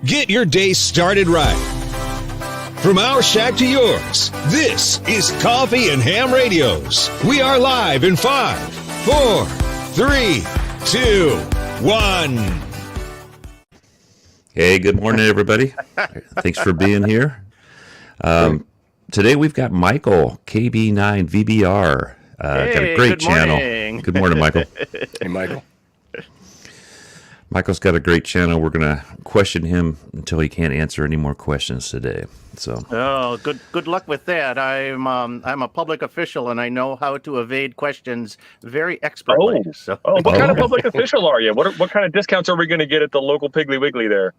Get your day started right. From our shack to yours, this is Coffee and Ham Radios. We are live in 5, 4, 3, 2, 1. Hey, good morning, everybody. Thanks for being here. Today we've got Michael, KB9VBR. Got a great channel. Good morning, Michael. Hey, Michael. Michael's got a great channel. We're going to question him until he can't answer any more questions today. So, good luck with that. I'm a public official and I know how to evade questions very expertly. What kind of public official are you? What kind of discounts are we going to get at the local Piggly Wiggly there?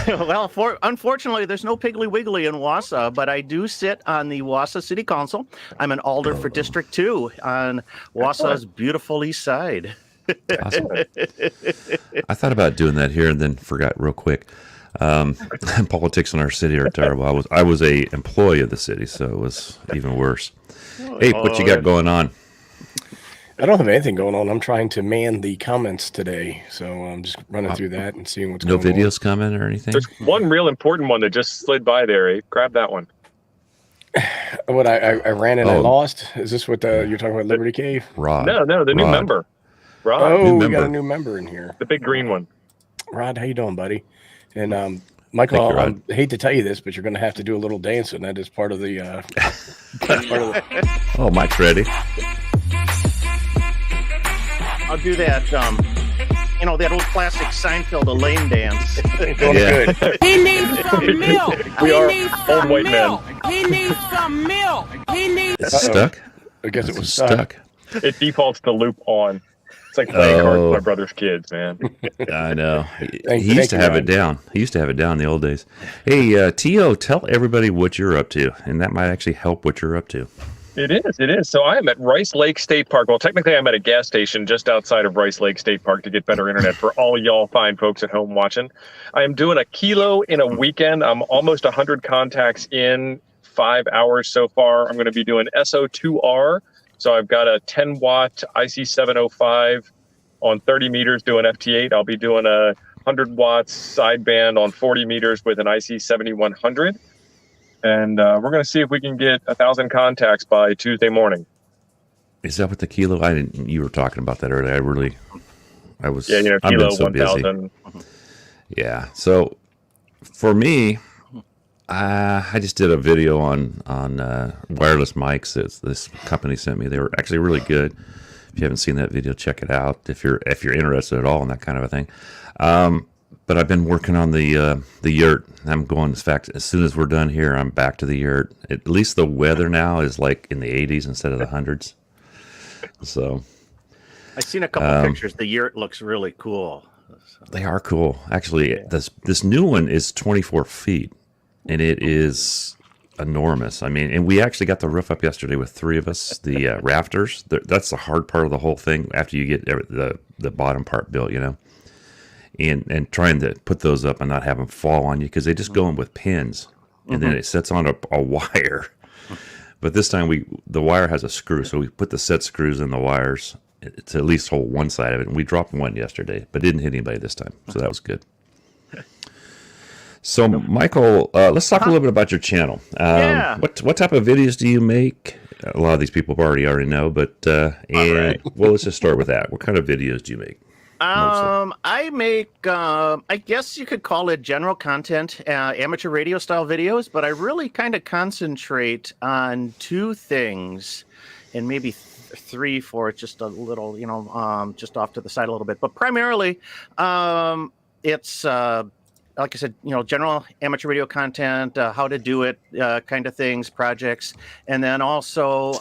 Well, unfortunately, there's no Piggly Wiggly in Wausau, but I do sit on the Wausau City Council. I'm an alder for District 2 on Wausau's beautiful east side. Awesome. I thought about doing that here and then forgot real quick. Politics in our city are terrible. I was a employee of the city, so it was even worse. Hey, what you got going on? I don't have anything going on. I'm trying to man the comments today, so I'm just running through that and seeing what's going on. No videos coming or anything? There's one real important one that just slid by there. Eh? Grab that one. What I ran and I lost? Is this what you're talking about, Liberty Cave? Rod. No, the new member. Rod. Oh, we got a new member in here. The big green one. Rod, how you doing, buddy? And Michael, I hate to tell you this, but you're going to have to do a little dancing. That is part of the. Oh, Mike's ready. I'll do that. That old classic Seinfeld Elaine dance. Yeah. Good. He needs some milk. We are old white men. He needs some milk. He needs. It's stuck? I guess it was stuck. It defaults to loop on. It's like playing cards with my brother's kids, man. I know. He used to have it down. He used to have it down in the old days. Hey, T.O., tell everybody what you're up to, and that might actually help what you're up to. It is. So I am at Rice Lake State Park. Well, technically I'm at a gas station just outside of Rice Lake State Park to get better internet for all y'all fine folks at home watching. I am doing a kilo in a weekend. I'm almost 100 contacts in 5 hours so far. I'm going to be doing SO2R. So I've got a 10-watt IC705 on 30 meters doing FT8. I'll be doing a 100 watts sideband on 40 meters with an IC7100. And we're going to see if we can get 1,000 contacts by Tuesday morning. Is that what the kilo? You were talking about that earlier. I was. Yeah, I've kilo been so 1,000. busy. Yeah. So for me, I just did a video on wireless mics that this company sent me. They were actually really good. If you haven't seen that video, check it out. If you're interested at all in that kind of a thing. But I've been working on the yurt. I'm going, in fact, as soon as we're done here, I'm back to the yurt. At least the weather now is like in the 80s instead of the hundreds. So I've seen a couple pictures. The yurt looks really cool. They are cool. Actually, this new one is 24 feet, and it is enormous. I mean, and we actually got the roof up yesterday with 3 of us. The rafters, that's the hard part of the whole thing after you get the bottom part built, And trying to put those up and not have them fall on you because they just go in with pins and then it sets on a wire. But this time the wire has a screw, so we put the set screws in the wires to at least hold one side of it. And we dropped one yesterday, but didn't hit anybody this time, so that was good. So Michael, let's talk a little bit about your channel. What type of videos do you make? A lot of these people already know, but well, let's just start with that. What kind of videos do you make? I make, I guess you could call it general content, amateur radio style videos, but I really kind of concentrate on 2 things and maybe 3 for just a little, just off to the side a little bit. But primarily, it's, like I said, general amateur radio content, how to do it, kind of things, projects, and then also,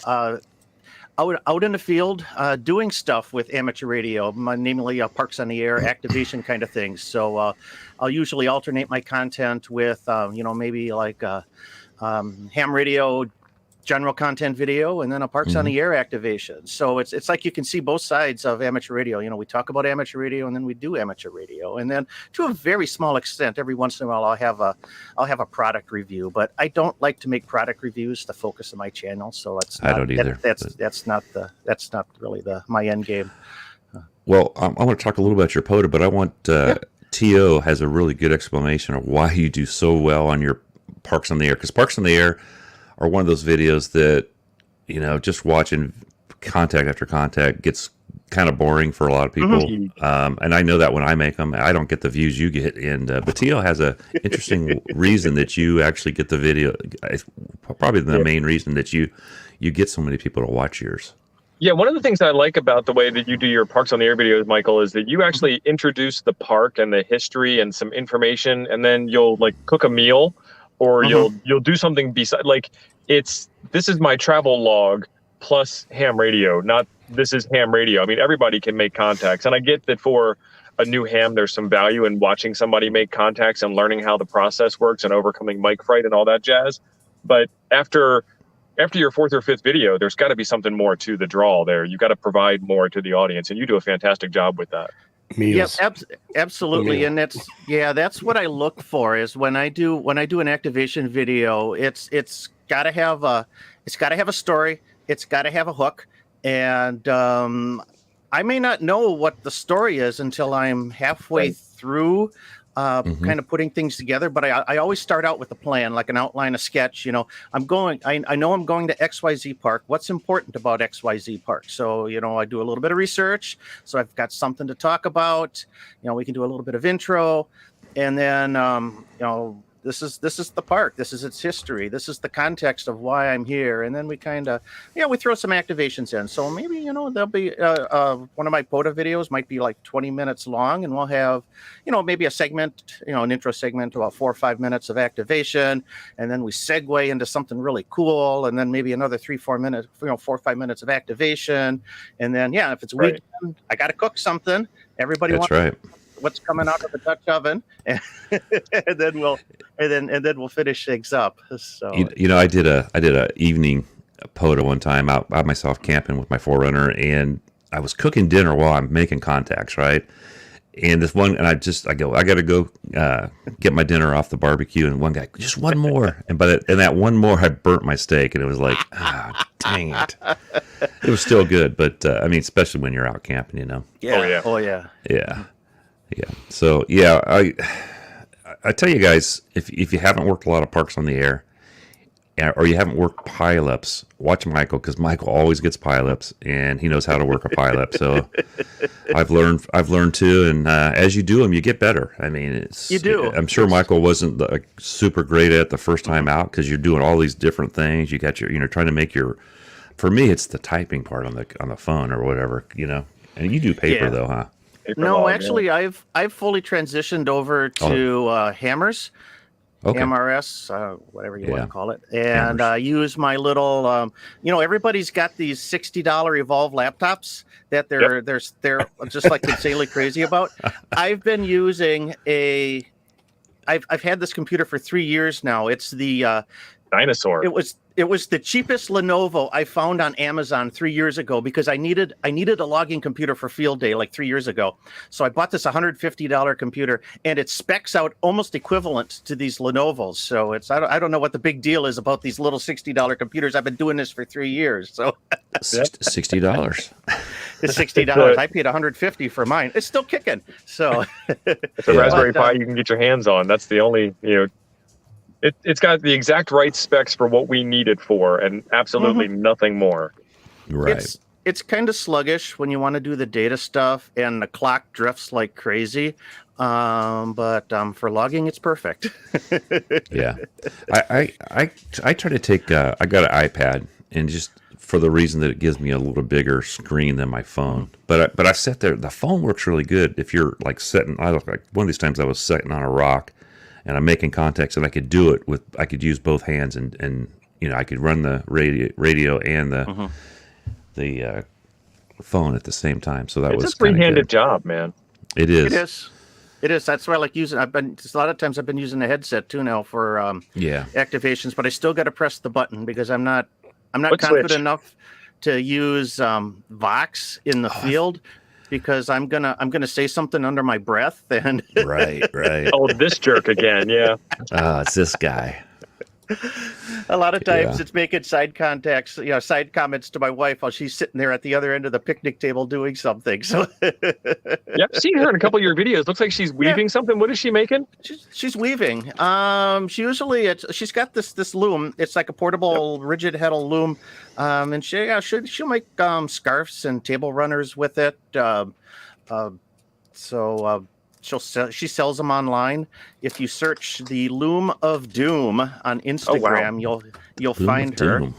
out in the field doing stuff with amateur radio, namely parks on the air, activation kind of things. So I'll usually alternate my content with, maybe like ham radio general content video and then a parks on the air activation. So it's like you can see both sides of amateur radio. We talk about amateur radio and then we do amateur radio. And then to a very small extent, every once in a while I'll have a product review, but I don't like to make product reviews the focus of my channel. So I don't either. That's not really my end game. Well, I want to talk a little about your POTA, but I want TO has a really good explanation of why you do so well on your Parks on the Air. Because Parks on the Air are one of those videos that, just watching contact after contact gets kind of boring for a lot of people. And I know that when I make them, I don't get the views you get. And but TO has a interesting reason that you actually get the video. Probably the main reason that you get so many people to watch yours. Yeah, one of the things I like about the way that you do your Parks on the Air videos, Michael, is that you actually introduce the park and the history and some information, and then you'll like cook a meal, or you'll do something beside. Like this is my travel log plus ham radio, not this is ham radio. I mean, everybody can make contacts, and I get that for a new ham, there's some value in watching somebody make contacts and learning how the process works and overcoming mic fright and all that jazz. But after your fourth or fifth video, there's got to be something more to the draw there. You got to provide more to the audience, and you do a fantastic job with that. Meals. Yep, absolutely, and that's what I look for is when I do an activation video. It's got to have a story. It's got to have a hook, and I may not know what the story is until I'm halfway through. Kind of putting things together, but I always start out with a plan, like an outline, a sketch. I know I'm going to XYZ Park. What's important about XYZ Park? So, I do a little bit of research. So I've got something to talk about. We can do a little bit of intro, and then, this is the park. This is its history. This is the context of why I'm here. And then we kind of, we throw some activations in. So maybe, there'll be one of my POTA videos might be like 20 minutes long, and we'll have, maybe a segment, an intro segment, about 4 or 5 minutes of activation. And then we segue into something really cool. And then maybe another 3-4 minutes, 4 or 5 minutes of activation. And then, if it's weekend, I got to cook something. Everybody wants what's coming out of the Dutch oven, and then we'll finish things up. So I did a evening POTA one time out by myself camping with my 4Runner, and I was cooking dinner while I'm making contacts, right? And this one, and I got to go get my dinner off the barbecue, and one guy, just one more, and that one more, I burnt my steak, and it was like, dang it. It was still good, but especially when you're out camping, Yeah. Oh yeah. Yeah. So I tell you guys, if you haven't worked a lot of Parks on the Air, or you haven't worked pileups, watch Michael, because Michael always gets pileups, and he knows how to work a pileup. So I've learned too, and as you do them, you get better. You do. I'm sure Michael wasn't super great at it the first time out, because you're doing all these different things. You got your, trying to make your. For me, it's the typing part on the phone or whatever, And you do paper though, huh? No, actually, I've fully transitioned over to hammers, MRS, whatever you want to call it, and use my little. Everybody's got these $60 Evolve laptops that they're just like insanely crazy about. I've been using I've had this computer for 3 years now. It's the dinosaur. It was the cheapest Lenovo I found on Amazon 3 years ago, because I needed a logging computer for field day like 3 years ago. So I bought this $150 computer, and it specs out almost equivalent to these Lenovos. So I don't know what the big deal is about these little $60 computers. I've been doing this for 3 years. So $60. It's $60. I paid $150 for mine. It's still kicking. So it's a Raspberry Pi you can get your hands on. That's the only It's got the exact right specs for what we need it for, and absolutely nothing more. Right. It's kind of sluggish when you want to do the data stuff, and the clock drifts like crazy. But for logging, it's perfect. Yeah. I try to take. I got an iPad, and just for the reason that it gives me a little bit bigger screen than my phone. But I sat there. The phone works really good if you're like sitting. One of these times I was sitting on a rock, and I'm making contacts, and I could do it I could use both hands, and I could run the radio and the phone at the same time. So that was a free-handed job, man. It is. It is. That's why I like using. A lot of times I've been using a headset too now for activations, but I still got to press the button because I'm not confident enough to use Vox in the field. Because I'm gonna say something under my breath, and right. Oh, this jerk again, yeah. It's this guy. A lot of times Yeah. it's making side contacts, side comments to my wife while she's sitting there at the other end of the picnic table doing something. So Yep, seen her in a couple of your videos. Looks like she's weaving something. What is she making? she's weaving. She's got this loom. It's like a portable rigid heddle loom, and she'll make scarves and table runners with it. She sells them online. If you search the Loom of Doom on Instagram, you'll Loom find of her. Doom.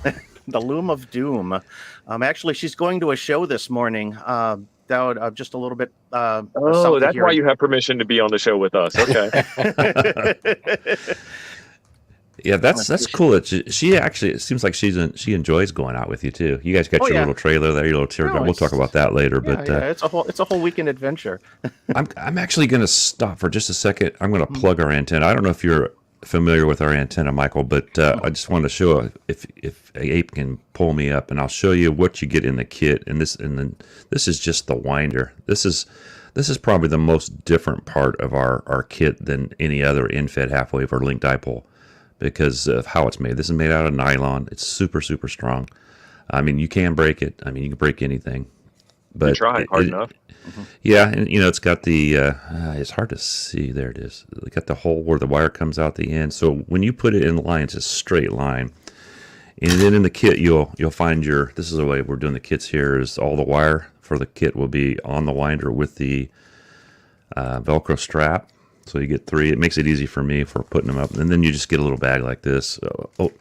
The Loom of Doom. Actually, she's going to a show this morning. Just a little bit. Oh, that's why you have permission to be on the show with us. Okay. Yeah, that's cool. She actually, it seems like she enjoys going out with you too. You guys got your little trailer there, your little teardrop. We'll talk about that later. But it's a whole weekend adventure. I'm actually going to stop for just a second. I'm going to plug our antenna. I don't know if you're familiar with our antenna, Michael, but I just wanted to show if Ape can pull me up, and I'll show you what you get in the kit. And then this is just the winder. This is probably the most different part of our kit than any other in-fed half-wave or link dipole, because of how it's made. This is made out of nylon. It's super, super strong. I mean, you can break it. I mean, you can break anything. But you try hard enough. Yeah, and it's got the, it's hard to see. There it is. It got the hole where the wire comes out the end. So when you put it in the line, it's a straight line. And then in the kit, you'll find this is the way we're doing the kits here, is all the wire for the kit will be on the winder with the Velcro strap. So you get 3. It makes it easy for me for putting them up. And then you just get a little bag like this.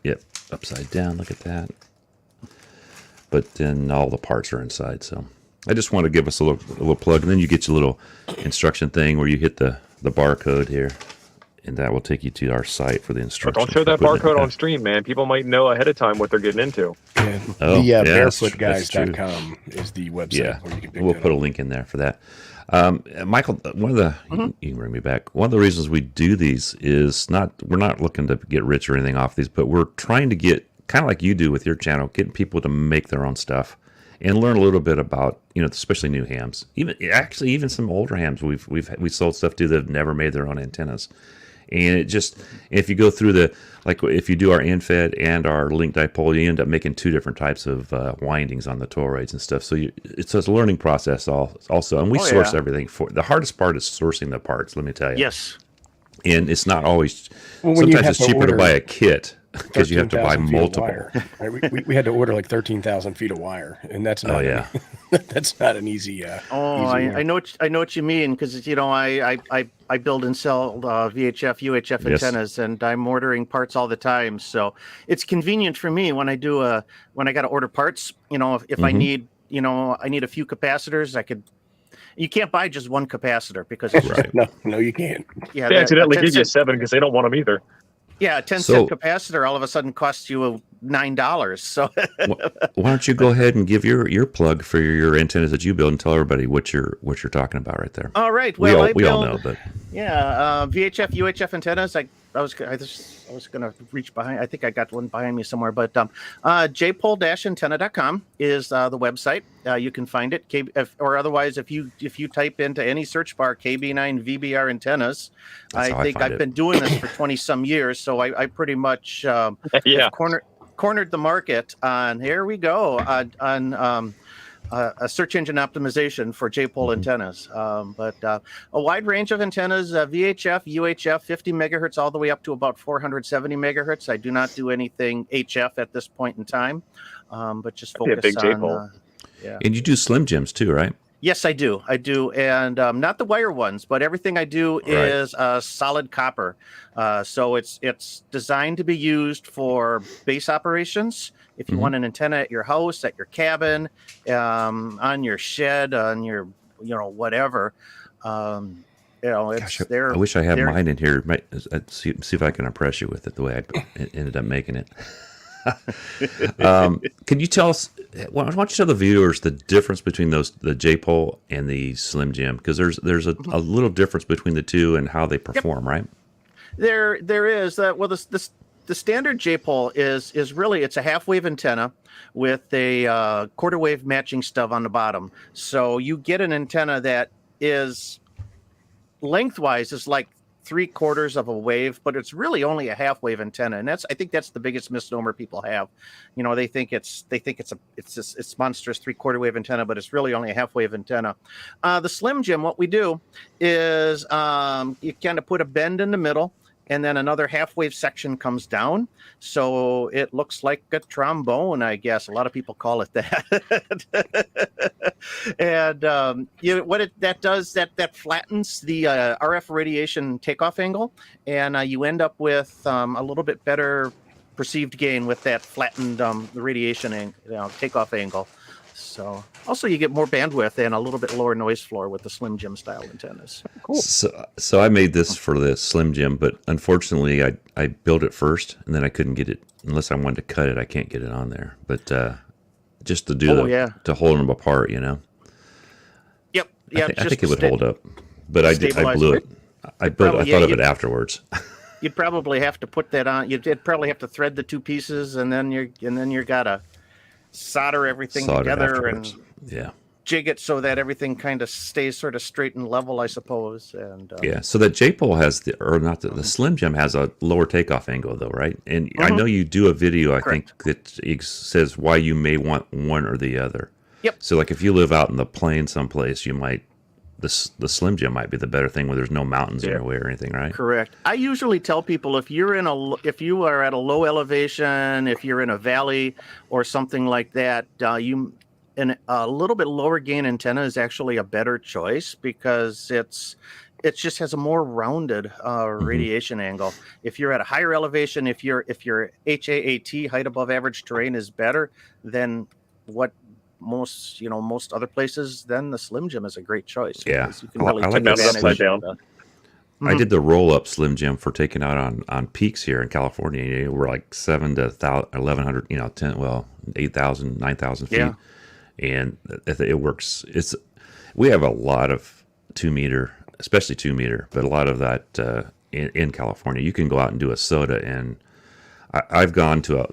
Yep, upside down. Look at that. But then all the parts are inside. So I just want to give us a little plug. And then you get your little instruction thing where you hit the barcode here. And that will take you to our site for the instructions. Don't show that barcode on stream, man. People might know ahead of time what they're getting into. barefootguys.com is the website where you can pick we'll put a link in there for that. Michael, one of the you can bring me back. One of the reasons we do these is we're not looking to get rich or anything off these, but we're trying to get, kind of like you do with your channel, getting people to make their own stuff and learn a little bit about, especially new hams. Even some older hams we sold stuff to that have never made their own antennas. And it just, if you go through if you do our in-fed and our link dipole, you end up making 2 different types of windings on the toroids and stuff. So it's a learning process also. And we source everything the hardest part is sourcing the parts, let me tell you. Yes. And it's not always, sometimes it's cheaper to buy a kit because you have to buy multiple. Right? We had to order like 13,000 feet of wire, and that's not that's not an easy. Easy I know what you mean, because I build and sell VHF, UHF antennas, and I'm ordering parts all the time. So it's convenient for me when I got to order parts. If I need I need a few capacitors, you can't buy just one capacitor because it's just, no, you can't. Yeah, they accidentally give you 7 because they don't want them either. Yeah, a 10-cent capacitor all of a sudden costs you $9. So why don't you go ahead and give your plug for your antennas that you build and tell everybody what you're talking about right there. All right. Well, we all know, but VHF, UHF antennas. I was gonna reach behind. I think I got one behind me somewhere. But jpole-antenna.com is the website. You can find it. Or otherwise, if you type into any search bar KB9VBR antennas, I've been doing this for 20 some years, so I pretty much have cornered the market on. Here we go on a search engine optimization for J-pole antennas, but a wide range of antennas, VHF, UHF, 50 megahertz, all the way up to about 470 megahertz. I do not do anything HF at this point in time, but just focus big on J-pole. And you do slim jims too, right? Yes, I do, and not the wire ones, but everything I do is solid copper. So it's designed to be used for base operations. If you want an antenna at your house, at your cabin, on your shed, on your whatever, it's there. I wish I had mine in here. See if I can impress you with it the way I ended up making it. Can you tell us? Why don't you tell the viewers the difference between the J-pole and the Slim Jim? Because there's a little difference between the two and how they perform, right? There is. The standard J-pole is really, it's a half-wave antenna with a quarter-wave matching stub on the bottom. So you get an antenna that is lengthwise is like 3/4 of a wave, but it's really only a half wave antenna, and I think that's the biggest misnomer people have. They think it's monstrous 3/4 wave antenna, but it's really only a half wave antenna. The Slim Jim, what we do is you kind of put a bend in the middle, and then another half wave section comes down, so it looks like a trombone, I guess. A lot of people call it that. And that does that flattens the RF radiation takeoff angle, and you end up with a little bit better perceived gain with that flattened radiation takeoff angle. So also you get more bandwidth and a little bit lower noise floor with the Slim Jim style antennas. Cool. So I made this for the Slim Jim, but unfortunately I built it first and then I couldn't get it unless I wanted to cut it. I can't get it on there, but just to do to hold them apart, Yep. Yeah, I think it would hold up, but I blew it. I thought of it afterwards. You'd probably have to put that on. You'd probably have to thread the two pieces, and then you're gotta solder everything together and jig it so that everything kind of stays sort of straight and level, I suppose. And so that J-pole has the Slim Jim has a lower takeoff angle though, right? And I know you do a video, Correct. I think, that says why you may want one or the other. Yep. So like if you live out in the plain someplace, you might the Slim Jim might be the better thing where there's no mountains in your way or anything, right? Correct. I usually tell people if you are at a low elevation, if you're in a valley or something like that, a little bit lower gain antenna is actually a better choice because it just has a more rounded radiation angle. If you're at a higher elevation, if your HAAT, height above average terrain, is better than what most other places, then the Slim Jim is a great choice. Yeah, you can really I like take that advantage down. I did the roll-up Slim Jim for taking out on peaks here in California. We're like 7 to 1,100, 8,000, 9,000 feet, and it works. We have a lot of 2 meter, especially 2 meter, but a lot of that in California. You can go out and do a SOTA, and I've gone to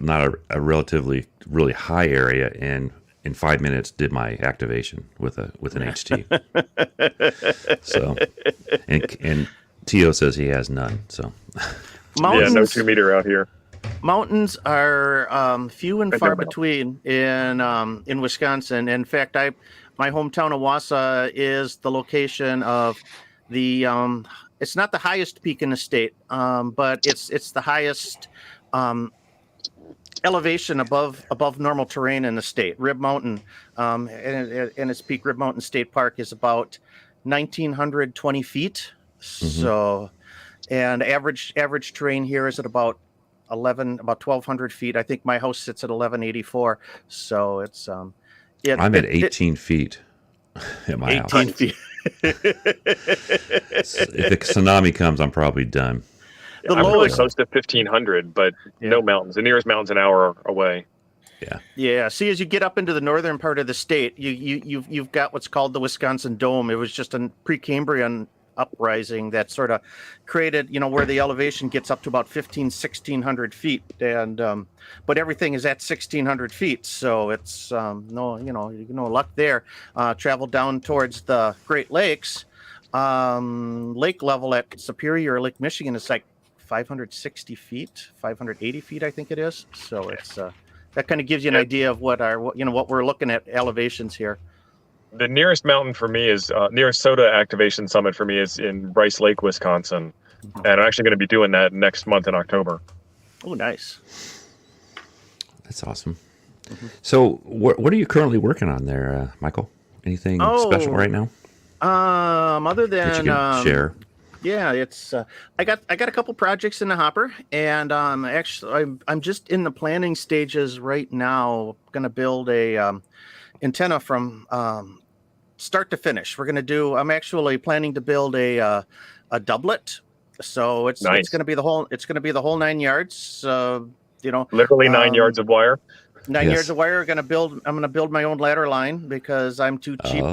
a relatively really high area and in 5 minutes did my activation with an HT. So, and Tio says he has none. So, mountains, no 2 meter out here. Mountains are few and far between in Wisconsin. In fact, my hometown of Wausau is the location of the. It's not the highest peak in the state, but it's the highest elevation above normal terrain in the state. Rib Mountain, and its peak, Rib Mountain State Park, is about 1,920 feet. So, and average terrain here is at about 1,200 feet. I think my house sits at 1,184. So it's I'm at 18 feet at my 18 house. feet. If the tsunami comes, I'm probably done. The I'm really lowest, close to 1,500, but no mountains. The nearest mountain's an hour away. Yeah. See, as you get up into the northern part of the state, you've got what's called the Wisconsin Dome. It was just a Precambrian uprising that sort of created, where the elevation gets up to about 1,600 feet, and but everything is at 1,600 feet, so it's no luck there. Travel down towards the Great Lakes, lake level at Superior, Lake Michigan, is like 560 feet, 580 feet, I think it is. So it's that kind of gives you an idea of what we're looking at elevations here. The nearest mountain for me is nearest SOTA activation summit for me is in Rice Lake, Wisconsin, and I'm actually going to be doing that next month in October. Oh, nice. That's awesome. So, what are you currently working on there, Michael? Anything special right now? Other than that you can share. Yeah, it's I got a couple projects in the hopper, and actually I'm just in the planning stages right now. Going to build a antenna from start to finish. I'm actually planning to build a doublet, so it's going to be the whole 9 yards. Literally 9 yards of wire. 9 yards of wire. I'm going to build my own ladder line because I'm too cheap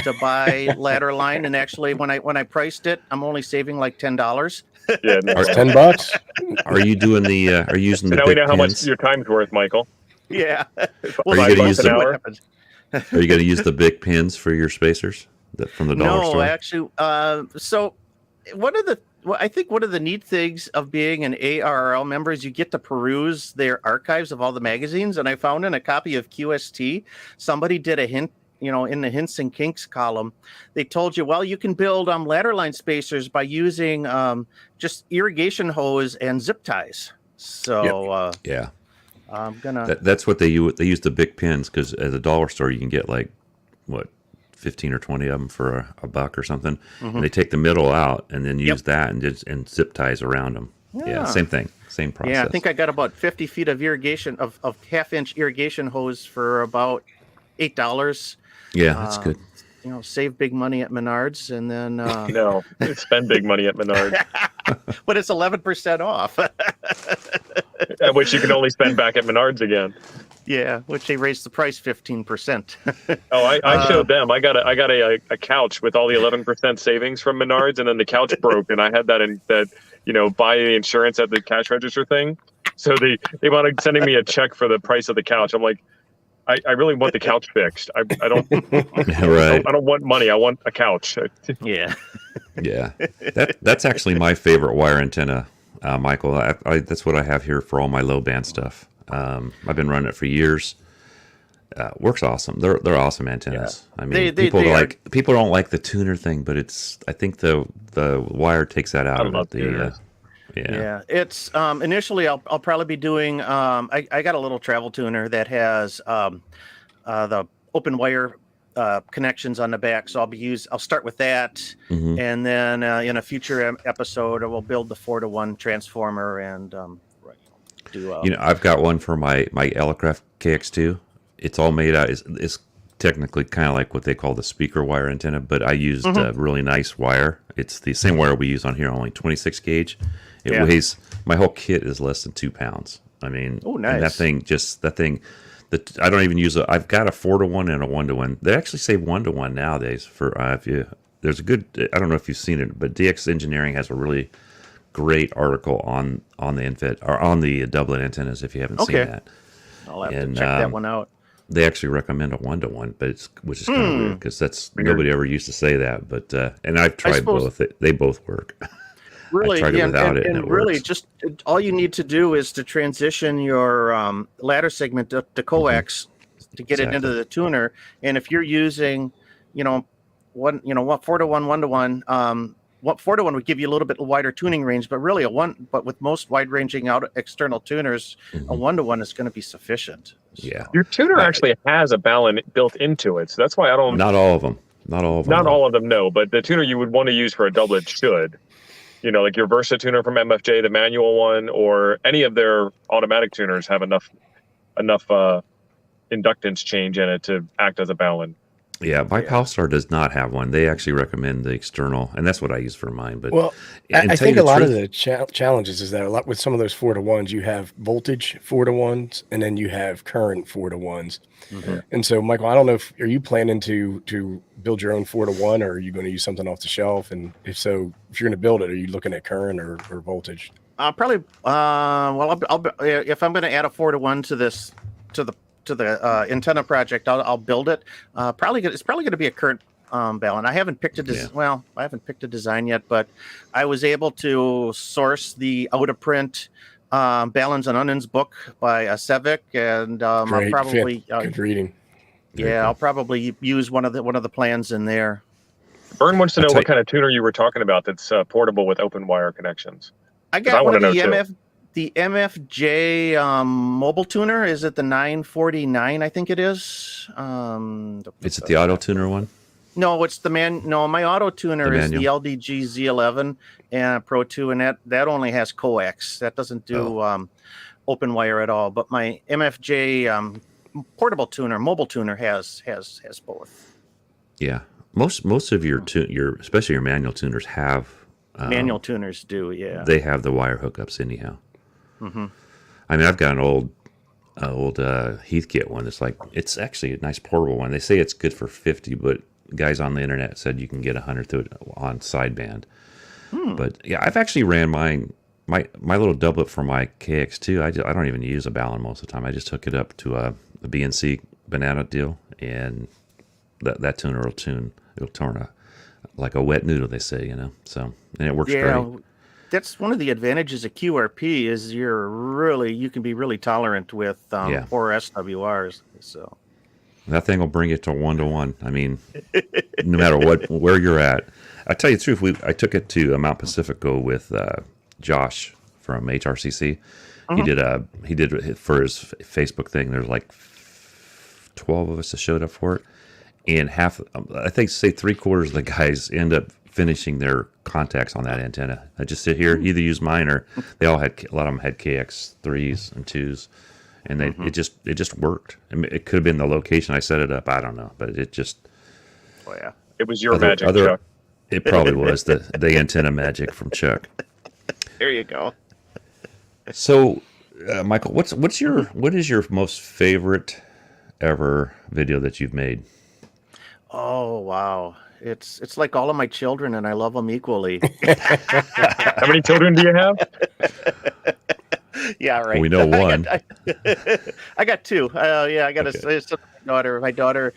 to buy ladder line, and actually when I priced it, I'm only saving like $10. Yeah, no. $10. Are you doing the? Are you using the? Now big we know how much pins? your time's worth, Michael. Yeah. Well, are you going to use an hour? Are you going to use the big pins for your spacers from the dollar store? No, actually, so I think one of the neat things of being an ARRL member is you get to peruse their archives of all the magazines. And I found in a copy of QST, somebody did a hint, in the hints and kinks column, they told you, well, you can build ladder line spacers by using just irrigation hose and zip ties. So yeah, I'm gonna. That's what they use. They use the big pins because at the dollar store you can get 15 or 20 of them for a buck or something. Mm-hmm. And they take the middle out and then use that and zip ties around them. Yeah, same thing, same process. Yeah, I think I got about 50 feet of irrigation of half-inch irrigation hose for about $8. Yeah, that's good. Save big money at Menards, and then No, spend big money at Menards, but it's 11% off. which you can only spend back at Menards again. Yeah, which they raised the price 15%. Oh, I showed them. I got a couch with all the 11% savings from Menards, and then the couch broke, and I had buy the insurance at the cash register thing. So they wound up sending me a check for the price of the couch. I'm like, I really want the couch fixed. I don't. Right. I don't want money. I want a couch. Yeah. Yeah. That's actually my favorite wire antenna, Michael. That's what I have here for all my low band stuff. I've been running it for years. Works awesome. They're awesome antennas. Yeah. I mean, people don't like the tuner thing, but I think the wire takes that out of it. Yeah. It's initially I'll probably be doing. I got a little travel tuner that has the open wire connections on the back, so I'll start with that, mm-hmm. and then in a future episode I will build the 4-to-1 transformer and do. I've got one for my Elecraft KX2. It's all made out. It's technically kind of like what they call the speaker wire antenna, but I used a really nice wire. It's the same wire we use on here, only 26 gauge. It weighs. My whole kit is less than 2 pounds. I mean, nice. And that thing. I don't even use it. I've got a 4-to-1 and a 1-to-1. They actually say 1-to-1 nowadays. For there's a good. I don't know if you've seen it, but DX Engineering has a really great article on the infit or on the doublet antennas. If you haven't seen that, I'll have to check that one out. They actually recommend a 1-to-1, which is kind of weird because that's nobody ever used to say that. But and I've tried both. They both work. Really, I tried it without it, and it really, works. just all you need to do is to transition your ladder segment to coax to get it into the tuner. And if you're using, 4-to-1, 1-to-1, what 4-to-1 would give you a little bit wider tuning range, but really but with most wide-ranging out external tuners, a 1-to-1 is going to be sufficient. Yeah, your tuner actually has a balun built into it, so that's why I don't. Not all of them. Not all of them. No, but the tuner you would want to use for a doublet should. Like your Versa tuner from MFJ, the manual one, or any of their automatic tuners have enough inductance change in it to act as a balun. Yeah, my Palstar does not have one. They actually recommend the external, and that's what I use for mine. But I think a lot of the challenges is that a lot with some of those 4-to-1s, you have voltage 4-to-1s, and then you have current 4-to-1s. Mm-hmm. And so, Michael, I don't know are you planning to build your own 4-to-1, or are you going to use something off the shelf? And if so, if you're going to build it, are you looking at current or voltage? Probably. I'll if I'm going to add a 4-to-1 to the antenna project, I'll build it. It's probably going to be a current balun. I haven't picked I haven't picked a design yet, but I was able to source the out of print Baluns and Onions book by Sevic, and I'll probably good reading. Yeah, I'll probably use one of the plans in there. Vern wants to know what kind of tuner you were talking about that's portable with open wire connections. I got one of the MFJ mobile tuner. Is it the 949? I think it is. Is it the auto tuner one? No, it's the No, my auto tuner is the LDG Z11 and Pro 2, and that only has coax. That doesn't do open wire at all. But my MFJ portable tuner, mobile tuner has both. Yeah, most of your especially your manual tuners have. Manual tuners do, yeah. They have the wire hookups anyhow. Mm-hmm. I mean, I've got an old Heathkit one. It's actually a nice portable one. They say it's good for 50, but guys on the internet said you can get 100 through it on sideband. But yeah, I've actually ran my little doublet for my KX2. I don't even use a balun most of the time. I just hook it up to a BNC banana deal, and that tuner will tune like a wet noodle, they say, so, and it works Yeah, great. that's one of the advantages of QRP is you can be really tolerant with Yeah. poor SWRs. So That thing will bring it to 1-to-1. I mean, no matter where you're at. I tell you the truth, I took it to Mount Pacifico with Josh from HRCC. He did it for his Facebook thing. There's like 12 of us that showed up for it, and I think say 3/4 of the guys end up finishing their contacts on that antenna. I just sit here, either use mine or a lot of them had KX3s and 2s, and it just worked. I mean, it could have been the location I set it up. I don't know, but it just. Oh yeah, it was your magic, Chuck. It probably was the antenna magic from Chuck. There you go. So, Michael, what is your most favorite ever video that you've made? Oh wow, it's like all of my children, and I love them equally. How many children do you have? Yeah, right. We know one. I got two. I got Okay. a daughter. My daughter,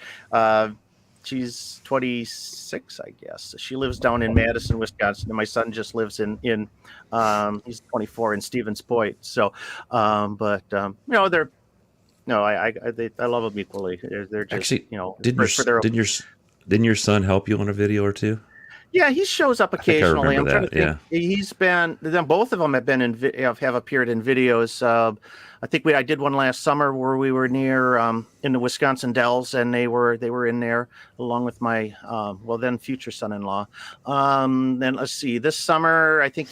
she's 26, I guess. She lives down in Madison, Wisconsin, and my son just lives in he's 24 in Stevens Point. So, I love them equally. They're just Actually, didn't didn't your son help you on a video or two? Yeah, he shows up I think I occasionally. remember I'm trying to think. He's been. Both of them have been have appeared in videos. I think I did one last summer where we were near in the Wisconsin Dells, and they were in there along with my then future son-in-law. Then let's see. This summer, I think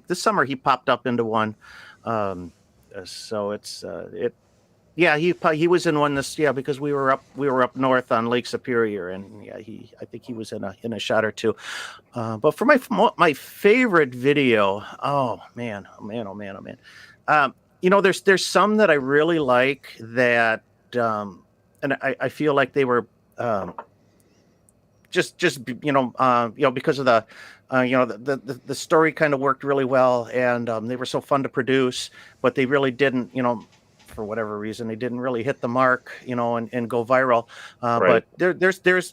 this summer he popped up into one. So it's it. Yeah, he was in one because we were up north on Lake Superior, and I think he was in a shot or two. But for my favorite video, oh man. There's some that I really like that, and I feel like they were because of the story kind of worked really well, and they were so fun to produce, but they really didn't, for whatever reason, they didn't really hit the mark, and go viral. Right. But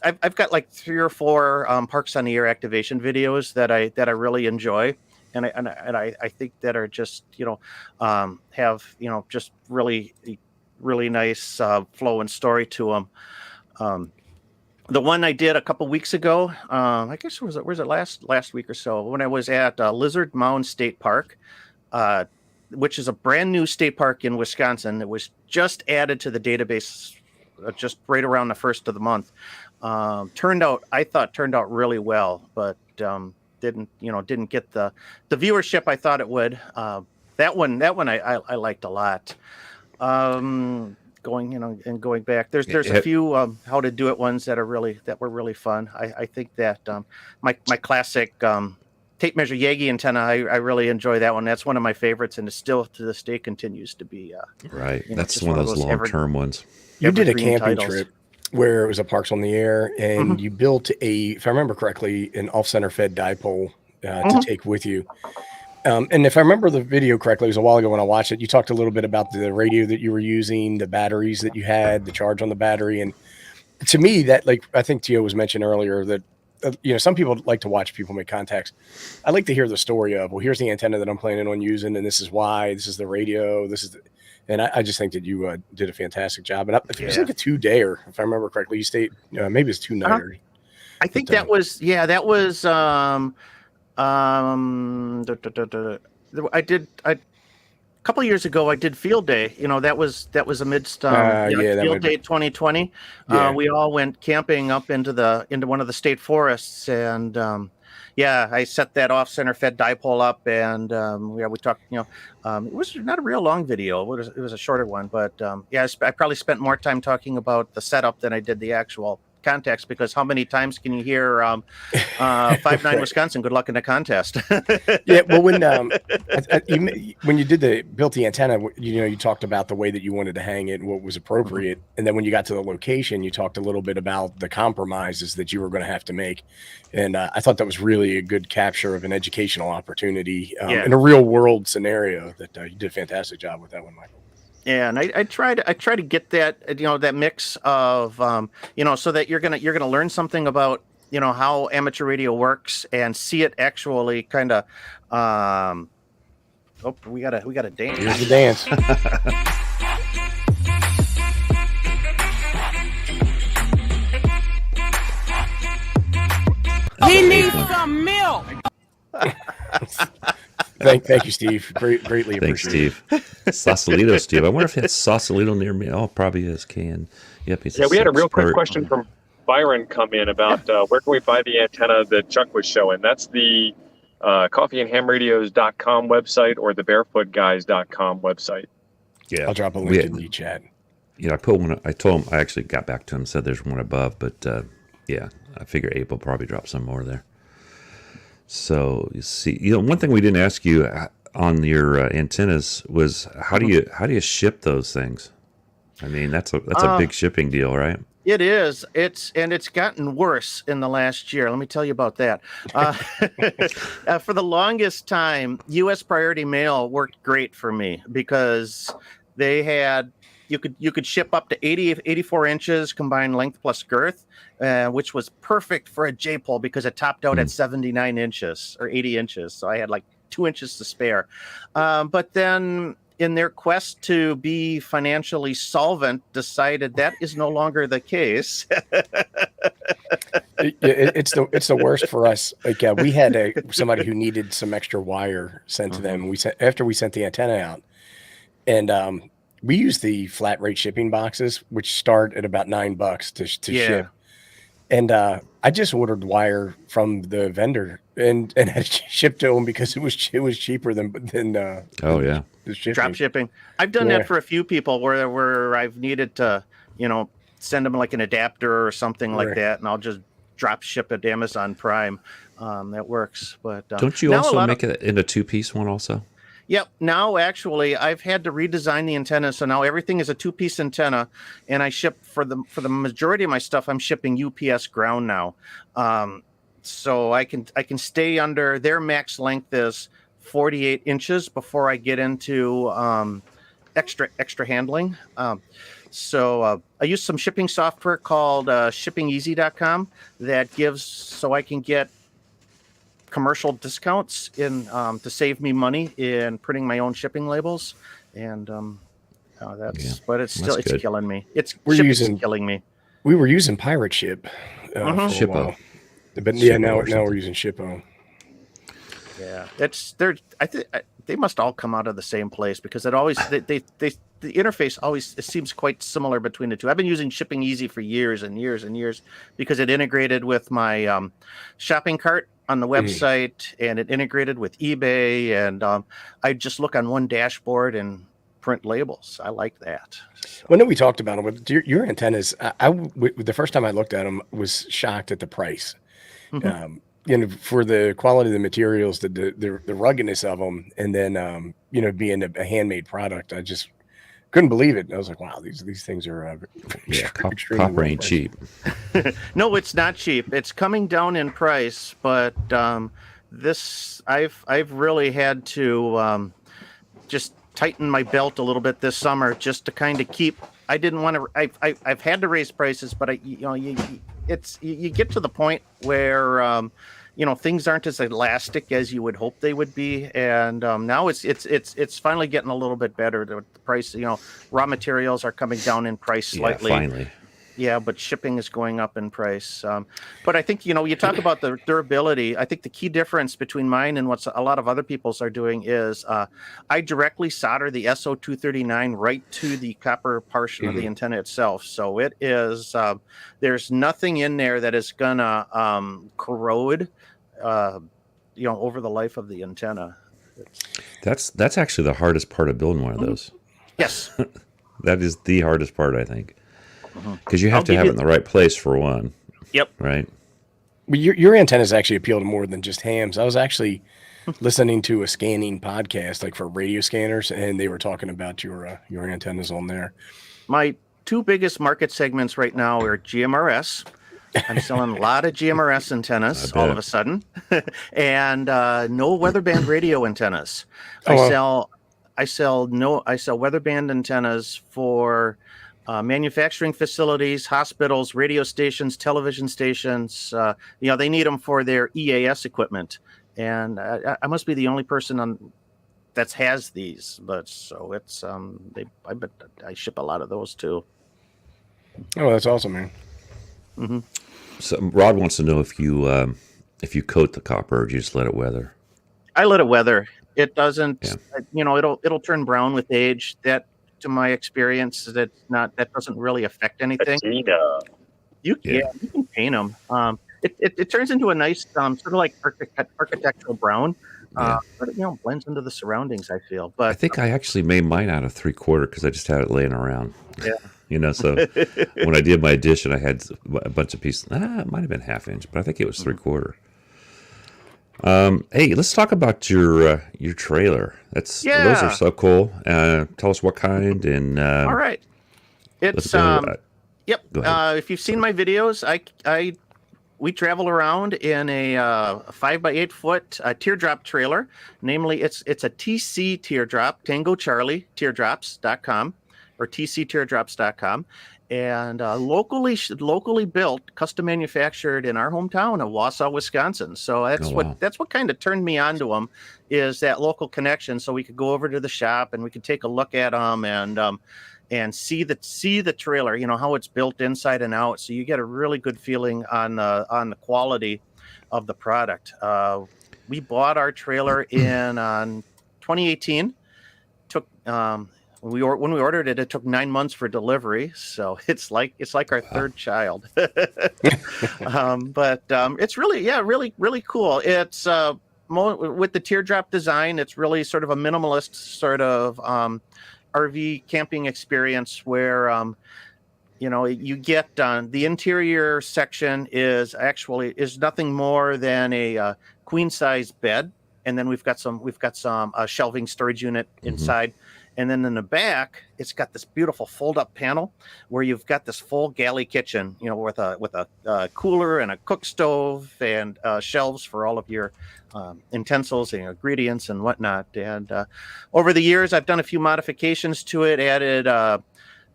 I've got like 3 or 4 Parks on the Air activation videos that I really enjoy, and I think that are just have just really really nice flow and story to them. The one I did a couple weeks ago, I guess was it last week or so, when I was at Lizard Mound State Park, which is a brand new state park in Wisconsin that was just added to the database just right around the first of the month. Turned out really well, but didn't get the viewership I thought it would. That one I liked a lot. Going back, there's a few how to do it ones that were really fun. I think that my classic tape measure Yagi antenna, I really enjoy that one. That's one of my favorites, and it still to this day continues to be right. That's one of those long-term ones. You did a camping trip where it was a Parks on the Air, and you built if I remember correctly, an off-center fed dipole to take with you. And if I remember the video correctly, it was a while ago when I watched it, you talked a little bit about the radio that you were using, the batteries that you had, the charge on the battery. And to me, that, like, I think Tio was mentioned earlier that, some people like to watch people make contacts. I like to hear the story of, well, here's the antenna that I'm planning on using, and this is why, this is the radio, and I just think that you did a fantastic job. And it was like a 2-dayer, if I remember correctly. You stayed, maybe it's 2-nighter. I think that was. I did. A couple of years ago, I did Field Day. That was amidst Field Day 2020. Yeah. We all went camping up into one of the state forests, and I set that off center fed dipole up, and we talked. It was not a real long video. It was a shorter one, but I probably spent more time talking about the setup than I did the actual contacts, because how many times can you hear 5-9 Wisconsin, good luck in the contest? Yeah, well, when you built the antenna, you talked about the way that you wanted to hang it and what was appropriate, and then when you got to the location, you talked a little bit about the compromises that you were going to have to make, and I thought that was really a good capture of an educational opportunity in a real world scenario. That you did a fantastic job with that one, Michael. Yeah, and I try to get that that mix of so that you're gonna learn something about how amateur radio works and see it actually kind of. We gotta dance. Here's the dance. He needs some milk. Thank you, Steve. Greatly Thanks, appreciate Steve. Sausalito, Steve. I wonder if it's Sausalito near me. Oh, probably is. Yep. We had a real quick question from Byron come in about where can we buy the antenna that Chuck was showing. That's the coffeeandhamradios.com website or the barefootguys.com website. I'll drop a link in the chat. I put one. I told him. I actually got back to him. Said there's one above, but I figure Abe will probably drop some more there. So you see, one thing we didn't ask you on your antennas was how do you ship those things? I mean, that's a big shipping deal, right? It is. It's gotten worse in the last year. Let me tell you about that. For the longest time, U.S. Priority Mail worked great for me because they had you could ship up to 84 inches combined length plus girth, which was perfect for a J-pole because it topped out at 79 inches or 80 inches. So I had like 2 inches to spare. But then in their quest to be financially solvent, decided that is no longer the case. It's the worst for us. Like we had somebody who needed some extra wire sent to them. After we sent the antenna out, and we use the flat rate shipping boxes, which start at about $9 to ship. And I just ordered wire from the vendor and had it shipped to them because it was cheaper than drop shipping. I've done that for a few people where I've needed to, send them like an adapter or something like that, and I'll just drop ship it to Amazon Prime. That works. But don't you also make it in a 2-piece one also? Yep. Now, actually, I've had to redesign the antenna, so now everything is a 2-piece antenna, and I ship for the majority of my stuff. I'm shipping UPS ground now, so I can stay under their max length is 48 inches before I get into extra handling. So I use some shipping software called shippingeasy.com that gives so I can get commercial discounts in to save me money in printing my own shipping labels, and but it's killing me. It's killing me. We were using Pirate Ship, Shippo, but now we're using Shippo. Yeah, I think they must all come out of the same place because it always the interface always seems quite similar between the two. I've been using Shipping Easy for years and years and years because it integrated with my shopping cart on the website, and it integrated with eBay, and I just look on one dashboard and print labels. I like that. So. Well, no, we talked about them, but your antennas, the first time I looked at them was shocked at the price. For the quality of the materials, the ruggedness of them, and then being a handmade product, I just couldn't believe it. I was like, wow, these things are copper ain't cheap. No, it's not cheap. It's coming down in price, but this I've really had to just tighten my belt a little bit this summer just to kind of keep. I didn't want to. I've had to raise prices, but you get to the point where things aren't as elastic as you would hope they would be, and now it's finally getting a little bit better. The price, raw materials are coming down in price slightly. Yeah, finally. Yeah, but shipping is going up in price. But I think, you talk about the durability. I think the key difference between mine and what a lot of other people's are doing is I directly solder the SO239 right to the copper portion of the antenna itself. So it is, there's nothing in there that is going to corrode, over the life of the antenna. That's actually the hardest part of building one of those. Yes. That is the hardest part, I think. Because you have to have it in the right place for one. Yep. Right. Well, your antennas actually appeal to more than just hams. I was actually listening to a scanning podcast, like for radio scanners, and they were talking about your antennas on there. My two biggest market segments right now are GMRS. I'm selling a lot of GMRS antennas all of a sudden, and no weather band radio antennas. I sell weather band antennas for manufacturing facilities, hospitals, radio stations, television stations. They need them for their EAS equipment. And I must be the only person that has these. But so it's I bet I ship a lot of those too. Oh, that's awesome, man. Mm-hmm. So Rod wants to know if you coat the copper or do you just let it weather? I let it weather. It doesn't, it'll turn brown with age. That, to my experience, that doesn't really affect anything. You can paint them. It turns into a nice sort of like architectural brown, but it blends into the surroundings. I feel. But I think I actually made mine out of 3/4 because I just had it laying around. Yeah. So when I did my addition, I had a bunch of pieces. It might have been 1/2 inch, but I think it was 3/4. Hey, let's talk about your trailer. Those are so cool. Tell us what kind and all right. It's yep. If you've seen my videos, we travel around in a 5x8 foot teardrop trailer. Namely, it's a TC teardrop, Tango Charlie teardrops.com or tcteardrops.com. And locally built, custom manufactured in our hometown of Wausau, Wisconsin. So that's what kind of turned me onto them, is that local connection. So we could go over to the shop and we could take a look at them and see the trailer, how it's built inside and out. So you get a really good feeling on the quality of the product. We bought our trailer in 2018. Took when we ordered it, it took 9 months for delivery. So it's like our third child. But it's really cool. It's with the teardrop design, it's really sort of a minimalist sort of RV camping experience where you get the interior section is nothing more than a queen size bed, and then we've got some shelving storage unit inside. And then in the back, it's got this beautiful fold-up panel where you've got this full galley kitchen, with a cooler and a cook stove and shelves for all of your utensils and ingredients and whatnot. And over the years, I've done a few modifications to it. Added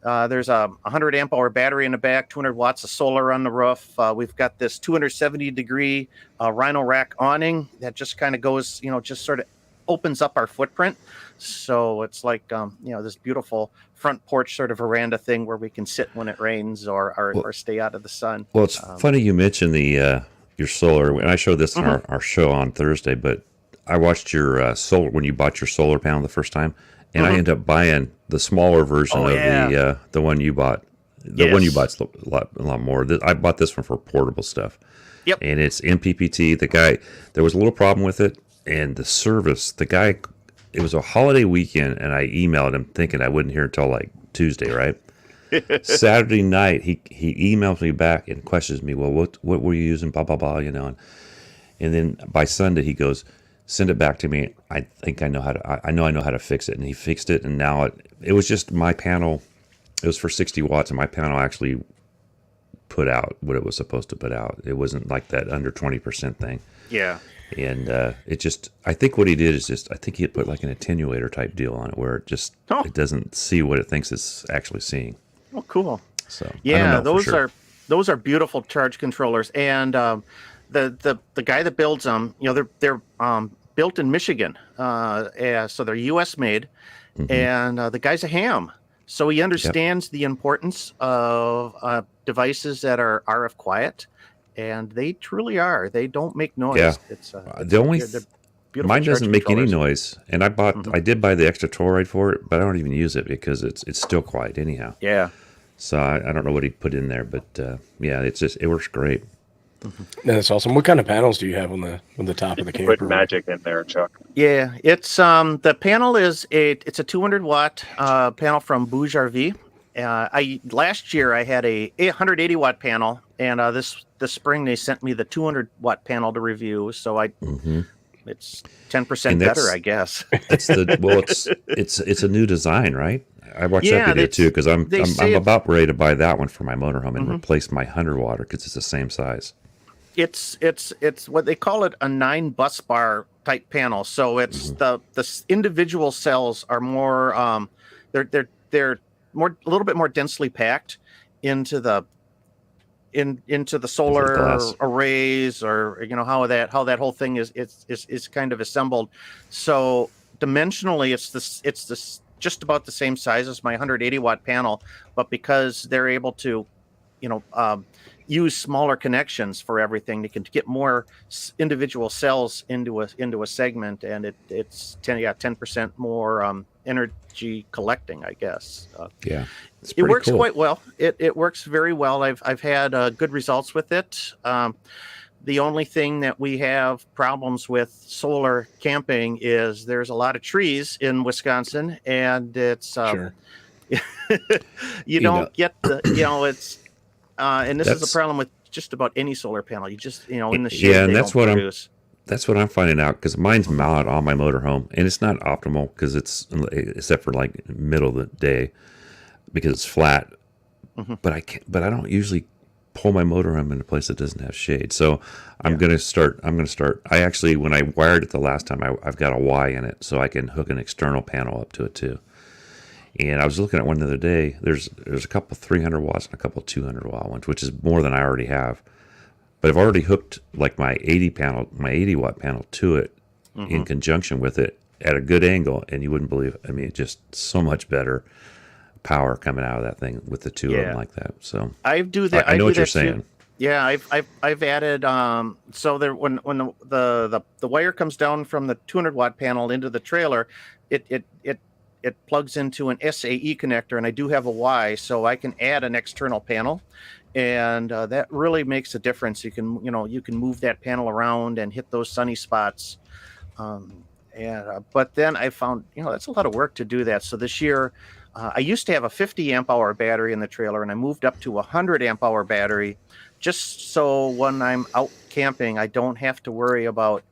there's a 100 amp hour battery in the back, 200 watts of solar on the roof. We've got this 270-degree Rhino rack awning that just kind of goes, just sort of opens up our footprint. So it's like, this beautiful front porch sort of veranda thing where we can sit when it rains or stay out of the sun. Well, it's funny you mentioned your solar, and I showed this in our show on Thursday, but I watched your solar when you bought your solar panel the first time, and I ended up buying the smaller version of the one you bought. The one you bought's a lot more. I bought this one for portable stuff. Yep. And it's MPPT. There was a little problem with it, and the service, it was a holiday weekend, and I emailed him thinking I wouldn't hear until like Tuesday, right? Saturday night, he emails me back and questions me, well, what were you using, blah, blah, blah, and then by Sunday, he goes, send it back to me. I think I know how to fix it. And he fixed it, and now it was just my panel. It was for 60 watts, and my panel actually put out what it was supposed to put out. It wasn't like that under 20% thing. Yeah. And I think what he did is I think he had put like an attenuator type deal on it where it doesn't see what it thinks it's actually seeing. Oh, cool. So yeah, those are beautiful charge controllers, and the guy that builds them, they're built in Michigan, so they're U.S. made, and the guy's a ham, so he understands the importance of devices that are RF quiet. And they truly are. They don't make noise. Yeah. Mine doesn't make any noise. And I did buy the extra toroid for it, but I don't even use it because it's still quiet anyhow. Yeah. So I don't know what he put in there, but it works great. That's awesome. What kind of panels do you have on the top of the camper? Put magic in there, Chuck. Yeah, it's the panel is a 200 watt panel from Bouge RV. Last year I had a 180 watt panel, and this spring they sent me the 200 watt panel to review. So it's 10% better, I guess. It's a new design, right? I watched that video too because I'm about ready to buy that one for my motorhome and replace my 100 watter because it's the same size. It's what they call it, a 9 bus bar type panel. So it's the individual cells are more they're a little bit more densely packed into the solar glass. arrays, or how that whole thing is kind of assembled. So dimensionally, it's this just about the same size as my 180 watt panel, but because they're able to use smaller connections for everything, they can get more individual cells into a segment, and it's 10% more energy collecting, I guess. Yeah, it works cool. quite well. It works very well. I've had good results with it. The only thing that we have problems with solar camping is there's a lot of trees in Wisconsin, and it's Sure. you don't get the it's and this is the problem with just about any solar panel. You just in the shade, and they that's don't what produce. That's what I'm finding out, because mine's mounted on my motorhome, and it's not optimal because except for like middle of the day because it's flat. Mm-hmm. But I don't usually pull my motorhome in a place that doesn't have shade. So I'm gonna start. I actually, when I wired it the last time, I've got a Y in it, so I can hook an external panel up to it too. And I was looking at one the other day. There's a couple 300 watts and a couple 200 watt ones, which is more than I already have. But I've already hooked like my 80 watt panel to it in conjunction with it at a good angle, and you wouldn't believe it. I mean, just so much better power coming out of that thing with the two of them like that. So I do that. I know what you're too. saying. Yeah, I've added so there when the wire comes down from the 200 watt panel into the trailer, it plugs into an SAE connector, and I do have a Y, so I can add an external panel, and that really makes a difference. You can move that panel around and hit those sunny spots, but then I found that's a lot of work to do that. So this year, I used to have a 50 amp hour battery in the trailer, and I moved up to a 100 amp hour battery, just so when I'm out camping, I don't have to worry about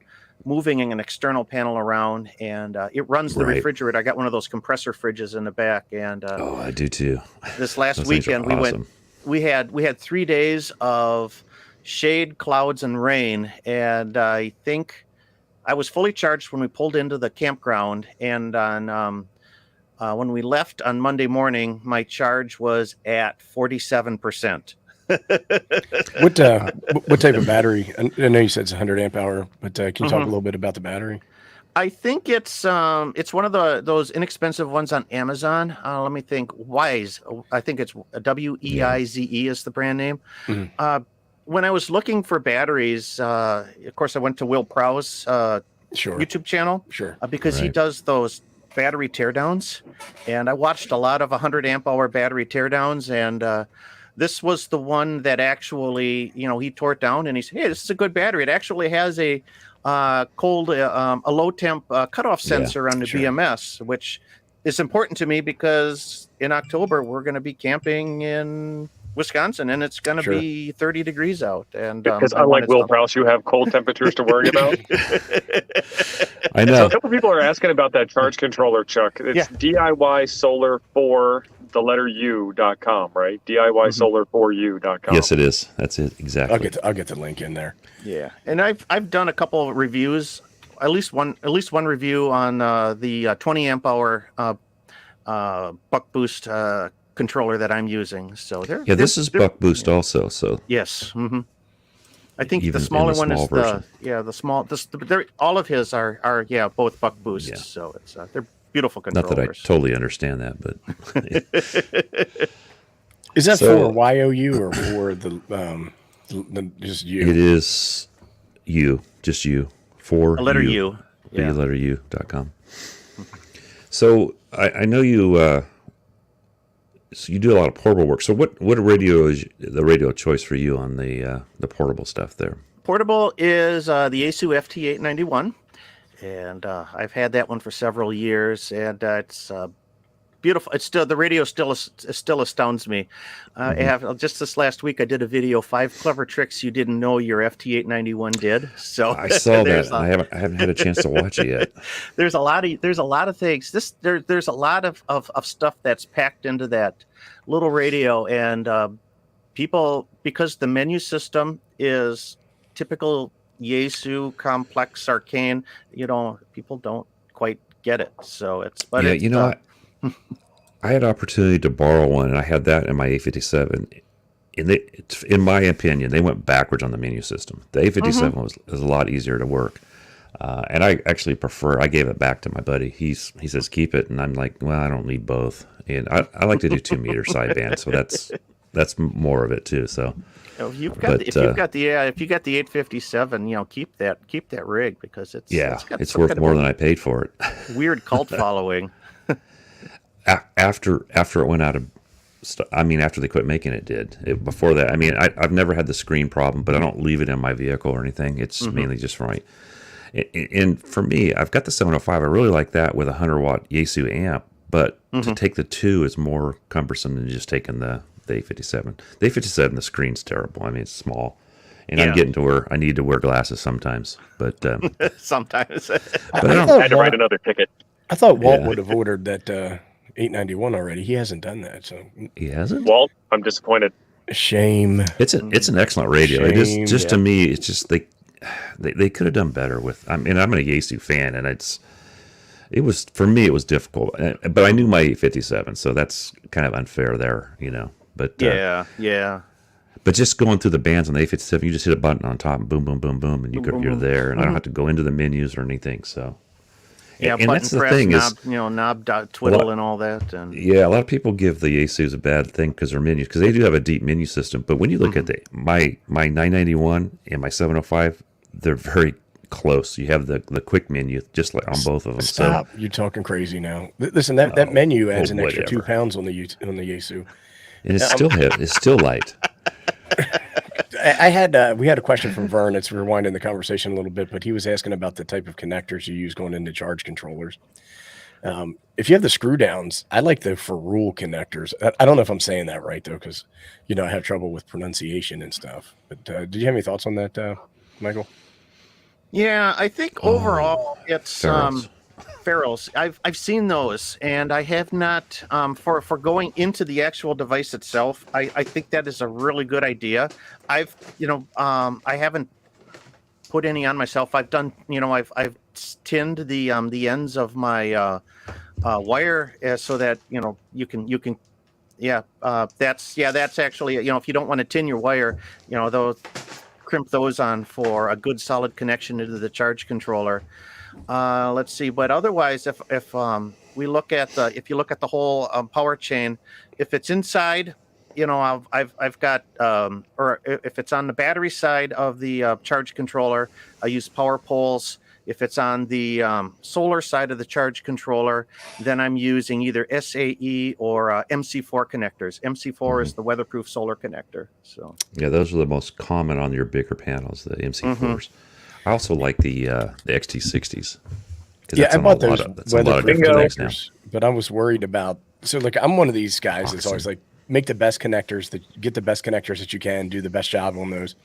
moving an external panel around, and it runs the refrigerator. I got one of those compressor fridges in the back, and I do too. This last Those weekend things are awesome. we had 3 days of shade, clouds, and rain, and I think I was fully charged when we pulled into the campground, and on when we left on Monday morning, my charge was at 47%. What type of battery? I know you said it's 100 amp hour, but can you talk a little bit about the battery? I think it's one of those inexpensive ones on Amazon. Let me think. Wise. I think it's WEIZE is the brand name. Mm-hmm. When I was looking for batteries, of course, I went to Will Prowse YouTube channel. Sure. Because he does those battery teardowns, and I watched a lot of 100 amp hour battery teardowns, and this was the one that actually, he tore it down, and he said, "Hey, this is a good battery. It actually has a low temp cutoff sensor on the BMS, which is important to me because in October we're going to be camping in Wisconsin, and it's going to be 30 degrees out." And because unlike Will Prowse, you have cold temperatures to worry about. I know. So a couple people are asking about that charge controller, Chuck. It's DIY Solar for the letter U.com, right? DIY Solar for U.com. Yes, it is. That's it. Exactly. I'll get the link in there. Yeah. And I've done a couple of reviews, at least one review on the 20 amp hour buck boost controller that I'm using. So this is buck boost also. So yes. Mm-hmm. I think even the smaller one is version. the small. All of his are both buck boosts. Yeah. So it's they're beautiful controllers. Not that I totally understand that, but is that for YOU or for the just you? It is you, just you, for a letter U. U. The letter U.com. So I know you. So you do a lot of portable work. So what radio is the radio choice for you on the portable stuff there? Portable is the Yaesu FT891, and I've had that one for several years, and it's beautiful. It's still, the radio still astounds me. I have just this last week I did a video, 5 clever tricks you didn't know your FT891 did. So I saw that. I haven't had a chance to watch it yet. There's a lot of things. There's a lot of stuff that's packed into that little radio, and people, because the menu system is typical Yaesu, complex, arcane, people don't quite get it. So it's, but yeah, I had opportunity to borrow one, and I had that in my A57. And in my opinion, they went backwards on the menu system. The A57 was a lot easier to work. And I actually prefer, I gave it back to my buddy. He says, keep it. And I'm like, well, I don't need both. And I like to do 2 meter sideband. So that's more of it too. So if you got the 857, keep that rig, because it's worth more than I paid for it. Weird cult following. After it went out of, after they quit making it, before that, I've never had the screen problem, but I don't leave it in my vehicle or anything. It's mainly just for my, and for me, I've got the 705. I really like that with a 100-watt Yaesu amp, but to take the 2 is more cumbersome than just taking the A57. The A57, the screen's terrible. It's small, and I'm getting to where I need to wear glasses sometimes. But sometimes, but I had to write another ticket. I thought Walt would have ordered that 891 already. He hasn't done that, so he hasn't. Walt, I'm disappointed. Shame. It's an excellent radio. Shame, it is just to me. It's just they could have done better with. I'm a Yaesu fan, and it was for me. It was difficult, but I knew my 857, so that's kind of unfair there, But yeah. But just going through the bands on the 857, you just hit a button on top, and boom, boom, boom, boom, and you're there, and I don't have to go into the menus or anything. So. Yeah, and that's the thing knob twiddle and all that. And a lot of people give the Yaesus a bad thing because they're menus, because they do have a deep menu system. But when you look at my 991 and my 705, they're very close. You have the quick menu just like on both of them. Stop! You're talking crazy now. Listen, that menu adds an extra 2 pounds on the Yaesu, and it's still heavy. It's still light. We had a question from Vern. It's rewinding the conversation a little bit, but he was asking about the type of connectors you use going into charge controllers. If you have the screw downs, I like the ferrule connectors. I don't know if I'm saying that right though, because I have trouble with pronunciation and stuff. But did you have any thoughts on that, Michael? Yeah, I think overall it's ferrules. I've seen those, and I have not for going into the actual device itself. I think that is a really good idea. I haven't put any on myself. I've done I've tinned the ends of my wire so that you can that's actually if you don't want to tin your wire, those crimp those on for a good solid connection into the charge controller. Let's see, but otherwise, if we look at if you look at the whole power chain, if it's inside, I've got or if it's on the battery side of the charge controller, I use power poles. If it's on the solar side of the charge controller, then I'm using either SAE or MC4 connectors. MC4 is the weatherproof solar connector. So those are the most common on your bigger panels, the MC4s. I also like the XT60s. I bought those weatherproof connectors, but I was worried about. So, I'm one of these guys that's always like, make the best connectors, get the best connectors that you can, do the best job on those,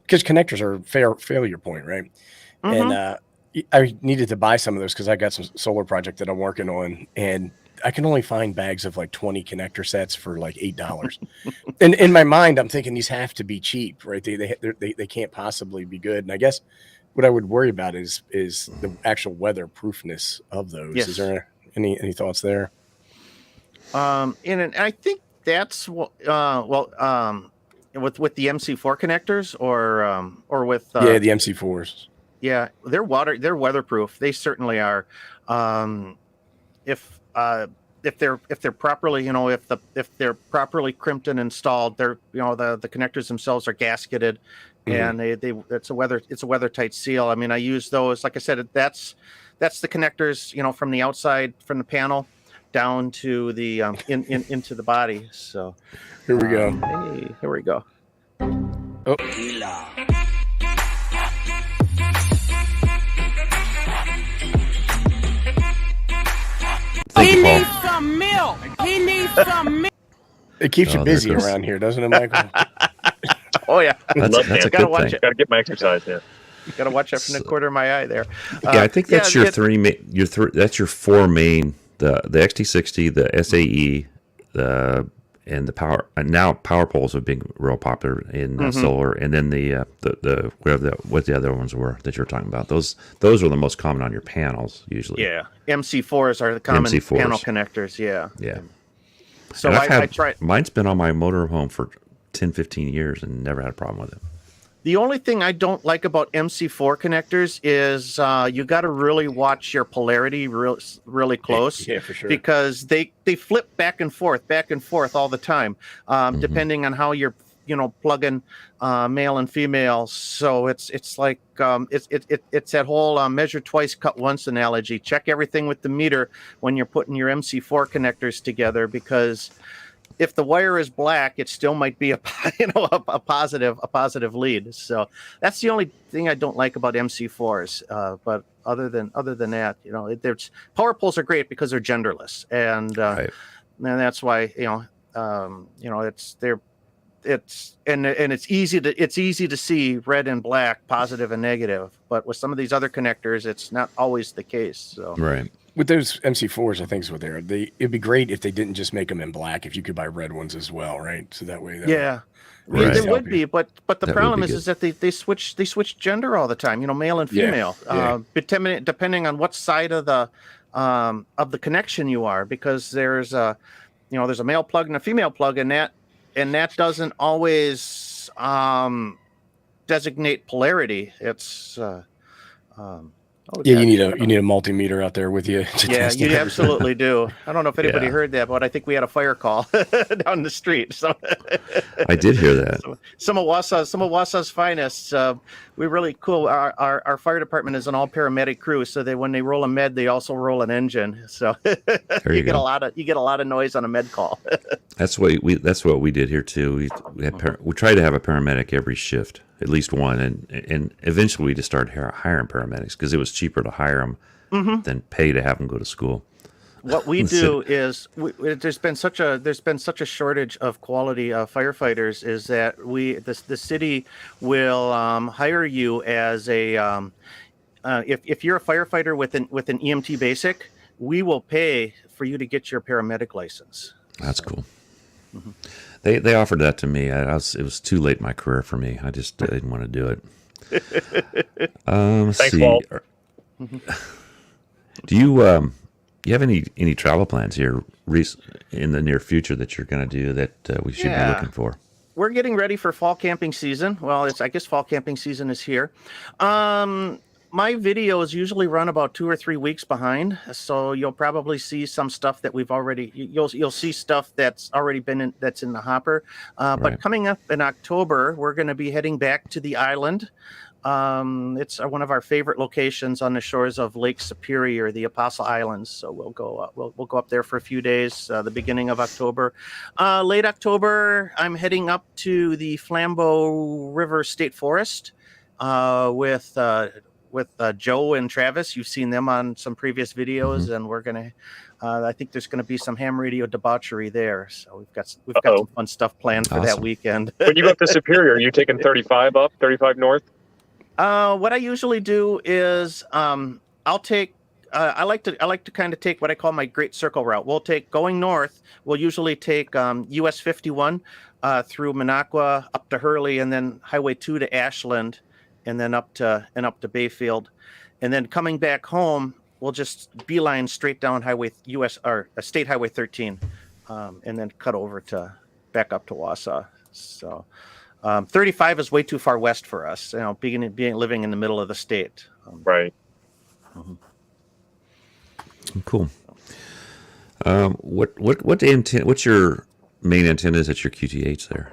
because connectors are failure point, right? And I needed to buy some of those because I got some solar project that I'm working on, and I can only find bags of like 20 connector sets for like $8. And in my mind, I'm thinking these have to be cheap, right? They can't possibly be good. And I guess what I would worry about is the actual weatherproofness of those. Yes. Is there any thoughts there? And I think that's with the MC4 connectors or with the MC4s. Yeah, they're weatherproof. They certainly are. If they're properly, if they're properly crimped and installed, they're the connectors themselves are gasketed, and it's a weather tight seal. I use those. Like I said, that's the connectors, from the outside, from the panel down to the into the body. So here we go. Hey, here we go. Oh. He needs some milk. He needs some milk. It keeps you busy around here, doesn't it, Michael? Oh yeah, that's a good thing. Got to get my exercise there. You got to watch out from the corner of my eye there. I think that's your that's your 4 main: the XT60, the SAE, and the power. Now power poles have been real popular in solar, and then the what the other ones were that you were talking about. Those are the most common on your panels usually. Yeah, MC4s are the common panel connectors. Yeah. So I tried. Mine's been on my motorhome for 10, 15 years and never had a problem with it. The only thing I don't like about MC4 connectors is you got to really watch your polarity really close. Yeah, for sure. Because they flip back and forth all the time, depending on how you're plugging male and female. So it's like it's that whole measure twice, cut once analogy. Check everything with the meter when you're putting your MC4 connectors together, because if the wire is black, it still might be a positive lead. So that's the only thing I don't like about MC4s. But other than that, there's power poles are great because they're genderless, and that's why it's easy to see red and black, positive and negative. But with some of these other connectors, it's not always the case. So right. With those MC4s, I think is what they're. It'd be great if they didn't just make them in black. If you could buy red ones as well, right? So that way, Right. It would be, but the problem is that they switch gender all the time. Male and female, depending on what side of the connection you are, because there's a male plug and a female plug, and that doesn't always designate polarity. It's you need a multimeter out there with you. You absolutely do. I don't know if anybody heard that, but I think we had a fire call down the street. So I did hear that. Some of Wausau's finest. We're really cool. Our fire department is an all paramedic crew, so when they roll a med, they also roll an engine. So you get a lot of noise on a med call. That's what we did here too. We tried to have a paramedic every shift, at least one, and eventually we just started hiring paramedics because it was cheaper to hire them than pay to have them go to school. What we do is there's been such a shortage of quality firefighters, is that the city will hire you as a if you're a firefighter with an EMT basic, we will pay for you to get your paramedic license. That's cool. Mm-hmm. They offered that to me. It was too late in my career for me. I just didn't want to do it. Thanks, Walt. Do you have any travel plans here in the near future that you're going to do that we should be looking for? We're getting ready for fall camping season. Well, I guess fall camping season is here. My videos usually run about 2 or 3 weeks behind, so you'll probably see some stuff that you'll see stuff that's already that's in the hopper. But coming up in October, we're going to be heading back to the island. It's one of our favorite locations on the shores of Lake Superior, the Apostle Islands. So we'll go up there for a few days, the beginning of October. Late October, I'm heading up to the Flambeau River State Forest with Joe and Travis. You've seen them on some previous videos, and we're gonna. I think there's going to be some ham radio debauchery there, so we've got some fun stuff planned for that weekend. When you go up to Superior, are you taking 35 up, 35 north? What I usually do is I'll take. I like to kind of take what I call my Great Circle route. Going north. We'll usually take US 51 through Minocqua up to Hurley, and then Highway 2 to Ashland, and then up to Bayfield, and then coming back home, we'll just beeline straight down State Highway 13, and then cut over back up to Wausau. So 35 is way too far west for us, living in the middle of the state. Right. Cool. What's your main antennas at your QTH there?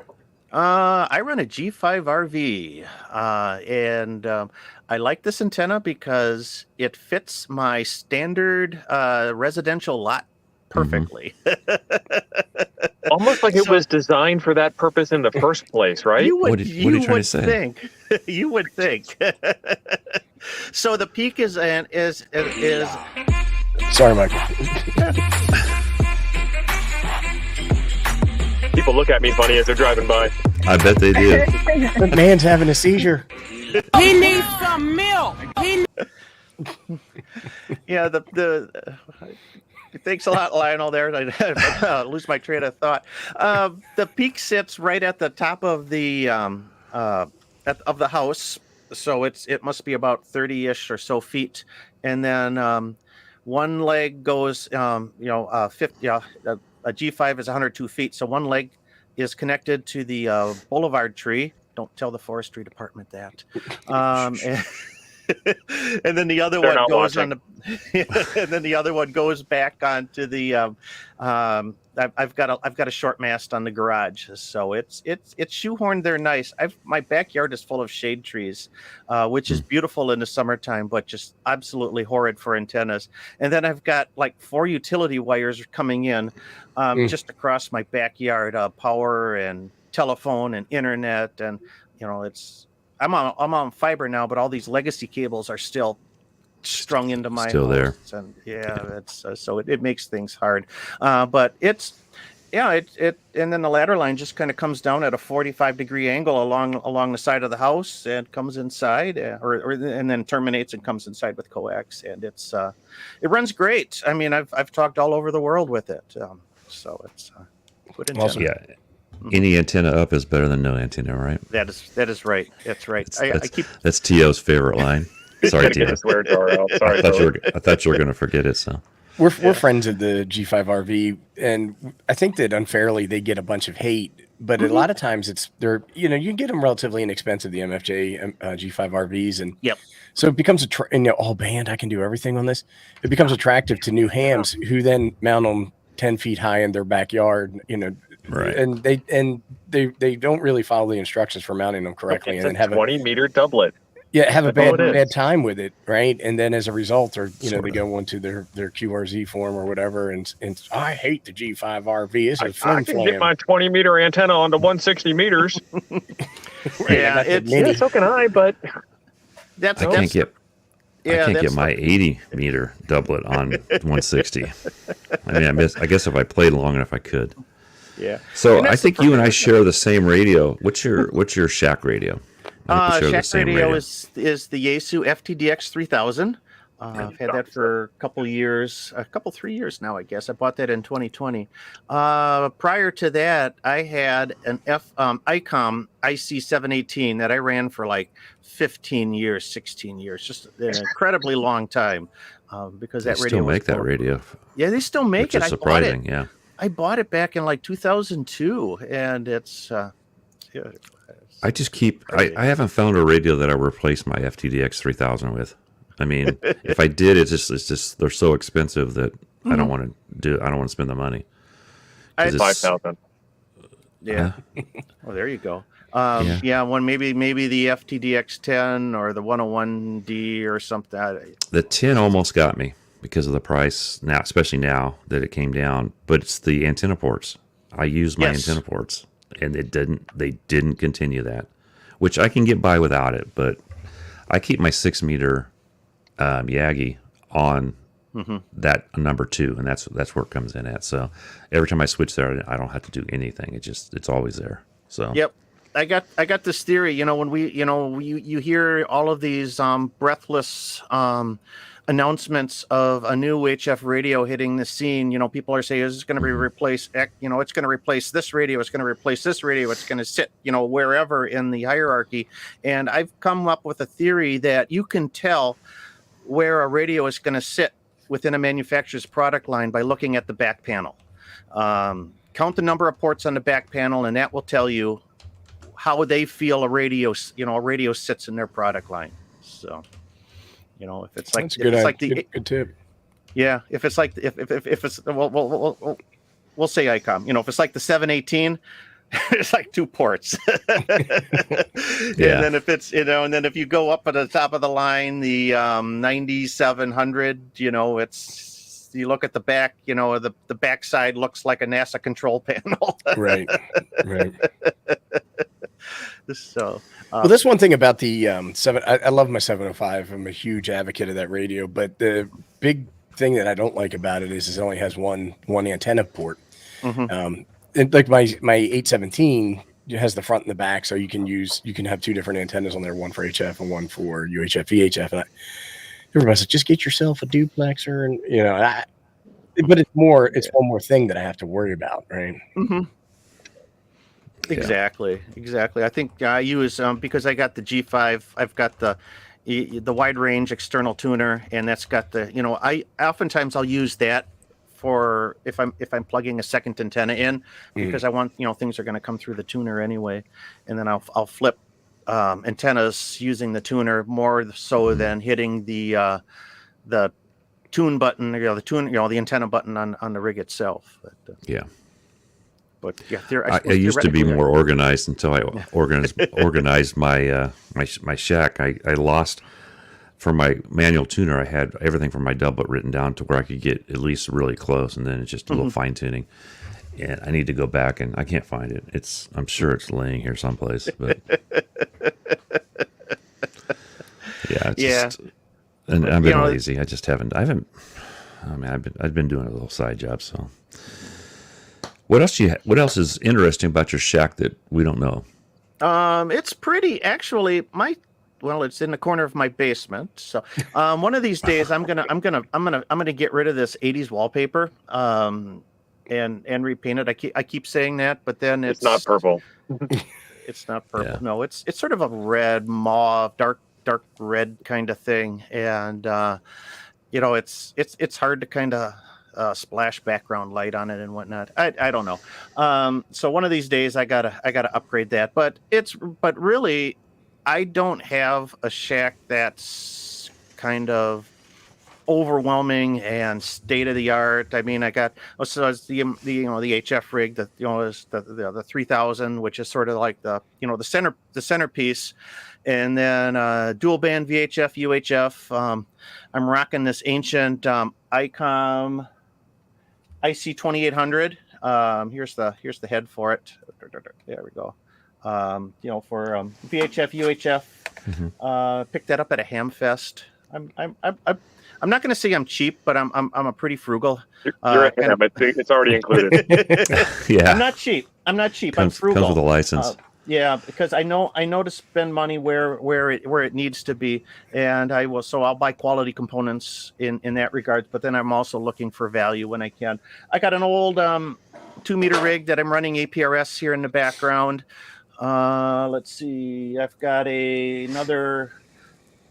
I run a G5RV, and I like this antenna because it fits my standard residential lot perfectly. Almost like it was designed for that purpose in the first place, right? What are you trying to say? You would think. So the peak is. Sorry, Michael. People look at me funny as they're driving by. I bet they do. That man's having a seizure. He needs some milk. Yeah, thanks a lot, Lionel. There, I lose my train of thought. The peak sits right at the top of the of the house, so it must be about 30-ish or so feet, and then one leg goes 50. a G5 is 102 feet, so one leg is connected to the boulevard tree. Don't tell the forestry department that. And then the other They're one not goes watching. on the, and then the other one goes back onto the. I've got a short mast on the garage, so it's shoehorned there nice. My backyard is full of shade trees, which is beautiful in the summertime, but just absolutely horrid for antennas. And then I've got like 4 utility wires coming in, just across my backyard, power and telephone and internet, and it's. I'm on fiber now, but all these legacy cables are still strung into my Still there. and that's so it makes things hard. But it's it and then the ladder line just kind of comes down at a 45-degree angle along the side of the house and comes inside, or and then terminates and comes inside with coax, and it runs great. I mean, I've talked all over the world with it, so it's good antenna. Awesome. Yeah. Any antenna up is better than no antenna, right? That is right. That's right. That's T.O.'s favorite line. Sorry, T.O. Swear jar out. Sorry, I thought you were going to forget it. So we're friends of the G5RV, and I think that unfairly they get a bunch of hate. But a lot of times they're you can get them relatively inexpensive, the MFJ G5RVs, and so it becomes all band. I can do everything on this. It becomes attractive to new hams who then mount them 10 feet high in their backyard. Right. And they don't really follow the instructions for mounting them correctly, it's and a have 20-meter doublet. have a That's bad time with it, right? And then as a result, they go into their QRZ form or whatever, and I hate the G5RV. It's a I can get my 20-meter antenna onto 160 meters. Right. So can I, but I can't get my 80-meter doublet on 160. I mean, I guess if I played long enough, I could. Yeah. So I think you and I share the same radio. What's your shack radio? Shack radio is the Yaesu FTDX 3000. I've had that for a couple 3 years now, I guess. I bought that in 2020. Prior to that, I had an ICOM IC718 that I ran for like 15 years, 16 years, just an incredibly long time. Because that radio still make that radio. Yeah, they still make it. Which is surprising, yeah. I bought it back in like 2002, and it's. I just I haven't found a radio that I replaced my FTDX 3000 with. I mean, if I did, it's just they're so expensive that I don't want to spend the money. 5,000. Yeah. Well, there you go. Maybe the FTDX 10 or the 101D or something. The 10 almost got me because of the price now, especially now that it came down. But it's the antenna ports. I use my antenna ports, and they didn't continue that, which I can get by without it. But I keep my 6-meter Yagi on that number 2, and that's where it comes in at. So every time I switch there, I don't have to do anything. It's always there. So yep. I got this theory, when you hear all of these breathless announcements of a new HF radio hitting the scene. People are saying, is this going to be replaced? It's going to replace this radio. It's going to replace this radio. It's going to sit, wherever in the hierarchy. And I've come up with a theory that you can tell where a radio is going to sit within a manufacturer's product line by looking at the back panel. Count the number of ports on the back panel, and that will tell you how they feel a radio sits in their product line. So, if it's like, that's good tip. Yeah, if it's like if it's we'll say ICOM. If it's like the 718, it's like 2 ports. And then if it's and then if you go up at the top of the line, the 9700, it's you look at the back, the backside looks like a NASA control panel. Right. So, well, that's one thing about the 7. I love my 705. I'm a huge advocate of that radio, but the big thing that I don't like about it is it only has one antenna port. And like my 817 has the front and the back, so you can have 2 different antennas on there, one for HF and one for UHF, VHF. And everybody's like, just get yourself a duplexer, and but it's one more thing that I have to worry about, right? Exactly. I think I use because I got the G5. I've got the wide range external tuner, and that's got the I oftentimes I'll use that for if I'm plugging a second antenna in, because I want, things are going to come through the tuner anyway, and then I'll flip antennas using the tuner more so than hitting the tune button, the antenna button on the rig itself. But yeah, I used to be more organized until I organized my my shack. I lost, for my manual tuner, I had everything from my doublet written down to where I could get at least really close, and then it's just a little fine tuning. And I need to go back, and I can't find it. I'm sure it's laying here someplace, but and I've been lazy. I haven't. I mean, I've been doing a little side job. So, what else is interesting about your shack that we don't know? It's pretty, actually. It's in the corner of my basement. So, one of these days, I'm gonna get rid of this '80s wallpaper, and repaint it. I keep saying that, but then it's not purple. It's not purple. Yeah. No, it's sort of a red, mauve, dark red kind of thing, and it's hard to kind of splash background light on it and whatnot. I don't know. So one of these days I gotta upgrade that. But really, I don't have a shack that's kind of overwhelming and state of the art. I mean, it's the HF rig that is the 3000, which is sort of like the centerpiece, and then dual band VHF UHF. I'm rocking this ancient ICOM IC 2800. Here's the head for it. There we go. For VHF UHF. Picked that up at a Hamfest. I'm not going to say I'm cheap, but I'm a pretty frugal. You're a ham. It's already included. Yeah. I'm not cheap. I'm frugal. Comes with a license. Because I know to spend money where it needs to be, and I'll buy quality components in that regard. But then I'm also looking for value when I can. I got an old 2-meter rig that I'm running APRS here in the background. Let's see. I've got another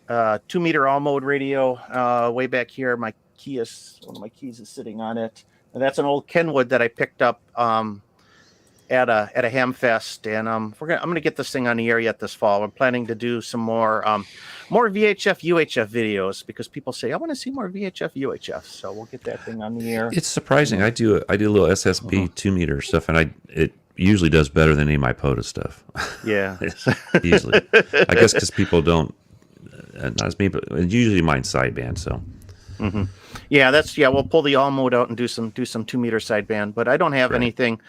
2-meter all mode radio way back here. One of my keys is sitting on it, and that's an old Kenwood that I picked up at a Hamfest, and I'm gonna get this thing on the air yet this fall. We're planning to do some more VHF UHF videos, because people say I want to see more VHF UHF, so we'll get that thing on the air. It's surprising. I do a little SSB 2-meter stuff, and it usually does better than any of my POTA stuff. Yeah, usually. I guess because people don't. Not as me, but usually mine's sideband. So, yeah, we'll pull the all mode out and do some 2-meter sideband. But I don't have anything.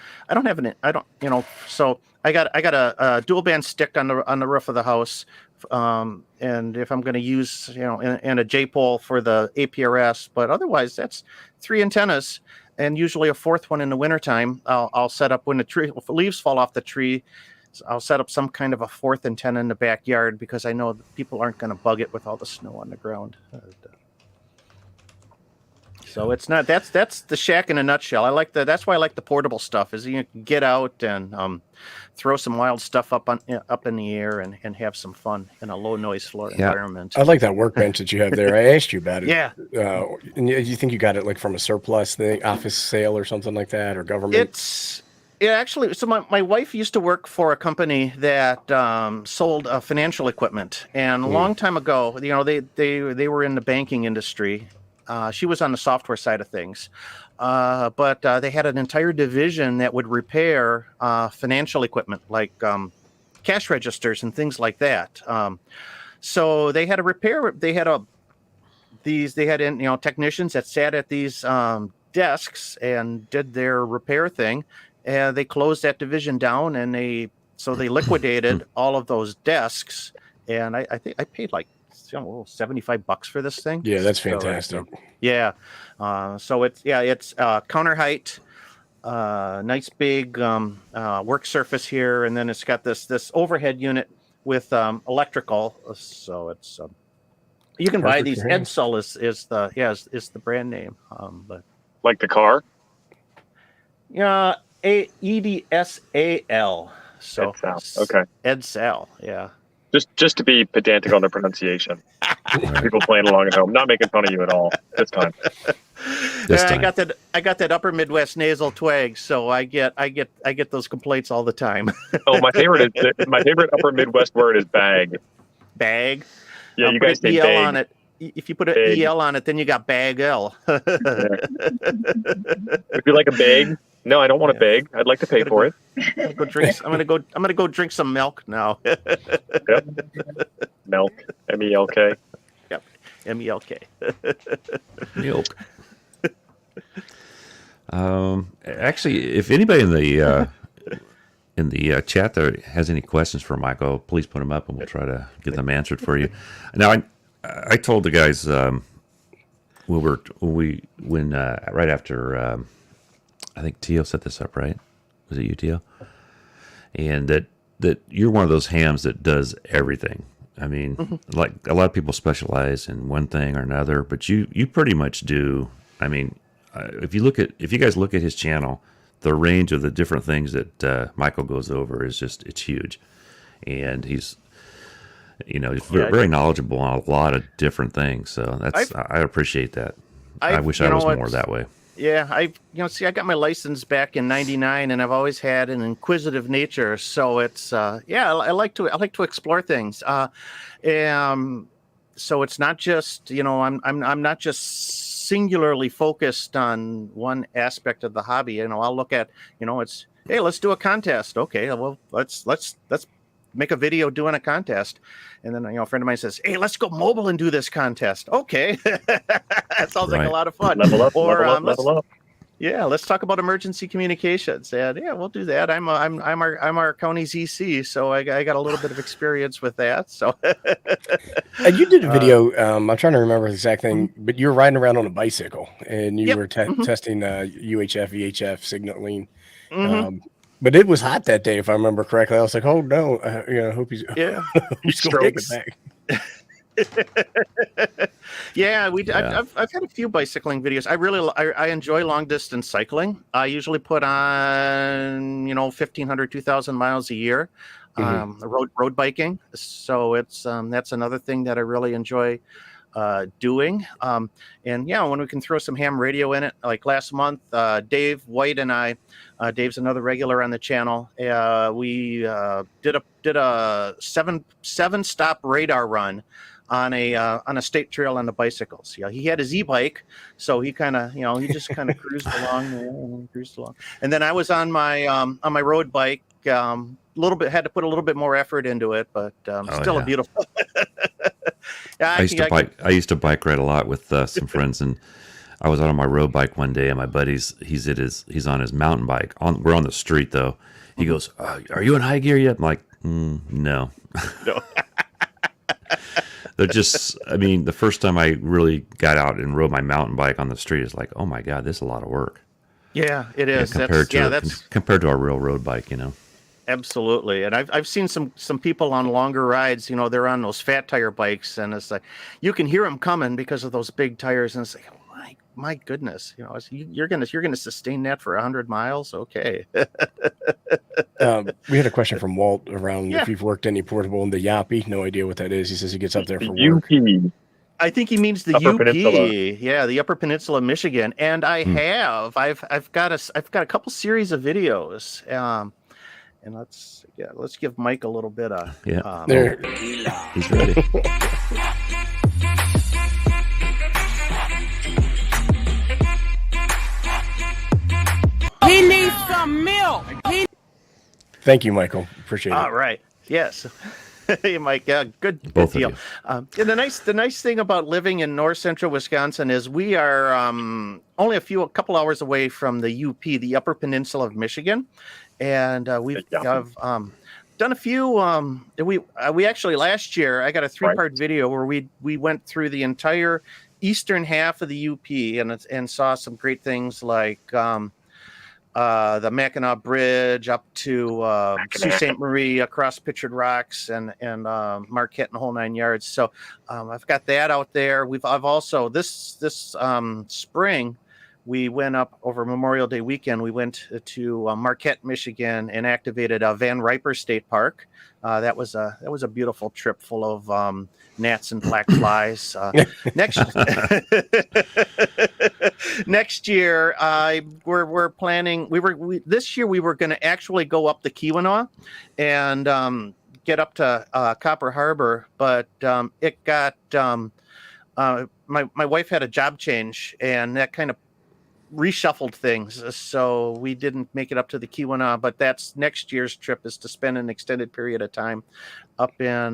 So I got a dual band stick on the roof of the house, and if I'm going to use and a J pole for the APRS, but otherwise that's 3 antennas, and usually a 4th one in the wintertime. I'll set up when if the leaves fall off the tree. I'll set up some kind of a 4th antenna in the backyard, because I know that people aren't going to bug it with all the snow on the ground. So it's not. That's the shack in a nutshell. That's why I like the portable stuff. Is you can get out and throw some wild stuff up in the air and have some fun in a low noise floor environment. I like that workbench that you have there. I asked you about it. Yeah. And you think you got it like from a surplus thing, office sale or something like that, or government? Actually, so my wife used to work for a company that sold financial equipment, and a long time ago, they were in the banking industry. She was on the software side of things, but they had an entire division that would repair financial equipment, like cash registers and things like that. So they had a repair. They had technicians that sat at these desks and did their repair thing. And they closed that division down, and they liquidated all of those desks. And I think I paid like $75 for this thing. Yeah, that's fantastic. So it's counter height, nice big work surface here, and then it's got this overhead unit with electrical. So it's you can buy these. Edsel is the brand name, but like the car. Yeah. EDSAL. So Edsal. Okay. Edsal. Yeah. Just to be pedantic on the pronunciation. People playing along at home. Not making fun of you at all this time. This time. I got that upper Midwest nasal twang, so I get those complaints all the time. Oh, my favorite upper Midwest word is bag. Bag. Yeah, you put guys an say EL bag. on it. If you put an Bag. EL on it, then you got bag L. Would you like a bag? No, I don't want a bag. I'd like to pay for it. I'm gonna go drink some milk now. Yep. Milk. MELK. Yep. MELK. Milk. Actually, if anybody in the chat there has any questions for Michael, please put them up and we'll try to get them answered for you. Now, I told the guys right after I think Tio set this up, right? Was it you, Tio? And that you're one of those hams that does everything. I mean, like a lot of people specialize in one thing or another, but you pretty much do. I mean, if you guys look at his channel, the range of the different things that Michael goes over it's huge, and he's very knowledgeable on a lot of different things. So I appreciate that. I wish I was more that way. Yeah, I got my license back in '99, and I've always had an inquisitive nature. So it's I like to explore things. So it's not just I'm not just singularly focused on one aspect of the hobby. I'll look at it's hey, let's do a contest. Okay, well let's make a video doing a contest. And then, a friend of mine says, hey, let's go mobile and do this contest. Okay. That sounds like a lot of fun. Level up. Yeah, let's talk about emergency communications. And yeah, we'll do that. I'm our county's EC, so I got a little bit of experience with that. So and you did a video, I'm trying to remember the exact thing, but you were riding around on a bicycle and you were testing UHF, VHF signaling. But it was hot that day, if I remember correctly. I was like, "Oh no, I hope he's he's going to take it back." Yeah, I've had a few bicycling videos. I enjoy long distance cycling. I usually put on 1,500, 2,000 miles a year. Road biking. So it's that's another thing that I really enjoy doing. And when we can throw some ham radio in it, like last month, Dave White and I, Dave's another regular on the channel. We did a seven stop radar run on a state trail on the bicycles. Yeah, he had his e-bike, so he kind of just kind of cruised along. And then I was on my road bike. Had to put a little bit more effort into it, but still a beautiful. I used to bike ride a lot with some friends, and I was out on my road bike one day, and my buddy's he's on his mountain bike. We're on the street though. He goes, "Are you in high gear yet?" I'm like, "No." No. They're just. I mean, the first time I really got out and rode my mountain bike on the street is like, "Oh my god, this is a lot of work." Yeah, it is. Compared to our real road bike, Absolutely. And I've seen some people on longer rides, they're on those fat tire bikes, and it's like you can hear them coming because of those big tires, and it's like, oh my goodness, you're gonna sustain that for 100 miles. Okay. We had a question from Walt around if you've worked any portable in the Yappy. No idea what that is. He says he gets up there for work. I think he means the Upper UP. Peninsula. Yeah, the Upper Peninsula, Michigan. And I have. I've got a couple series of videos. And let's give Mike a little bit of there. He's ready. He needs some milk. Thank you, Michael. Appreciate it. All right. Yes. Hey, Mike. Good Both deal. of And the nice thing about living in north central Wisconsin is we are only a couple hours away from the UP, the Upper Peninsula of Michigan, and we've done a few. We actually last year I got a 3-part video where we went through the entire eastern half of the UP and saw some great things like the Mackinac Bridge up to Sault Ste. Marie across Pictured Rocks and Marquette and the whole 9 yards. So I've got that out there. I've also this spring we went up over Memorial Day weekend. We went to Marquette, Michigan, and activated Van Riper State Park. That was a beautiful trip full of gnats and black flies. Next year, we're planning. This year we were going to actually go up the Keweenaw and get up to Copper Harbor, but it got my wife had a job change, and that kind of reshuffled things, so we didn't make it up to the Keweenaw. But that's next year's trip, is to spend an extended period of time up in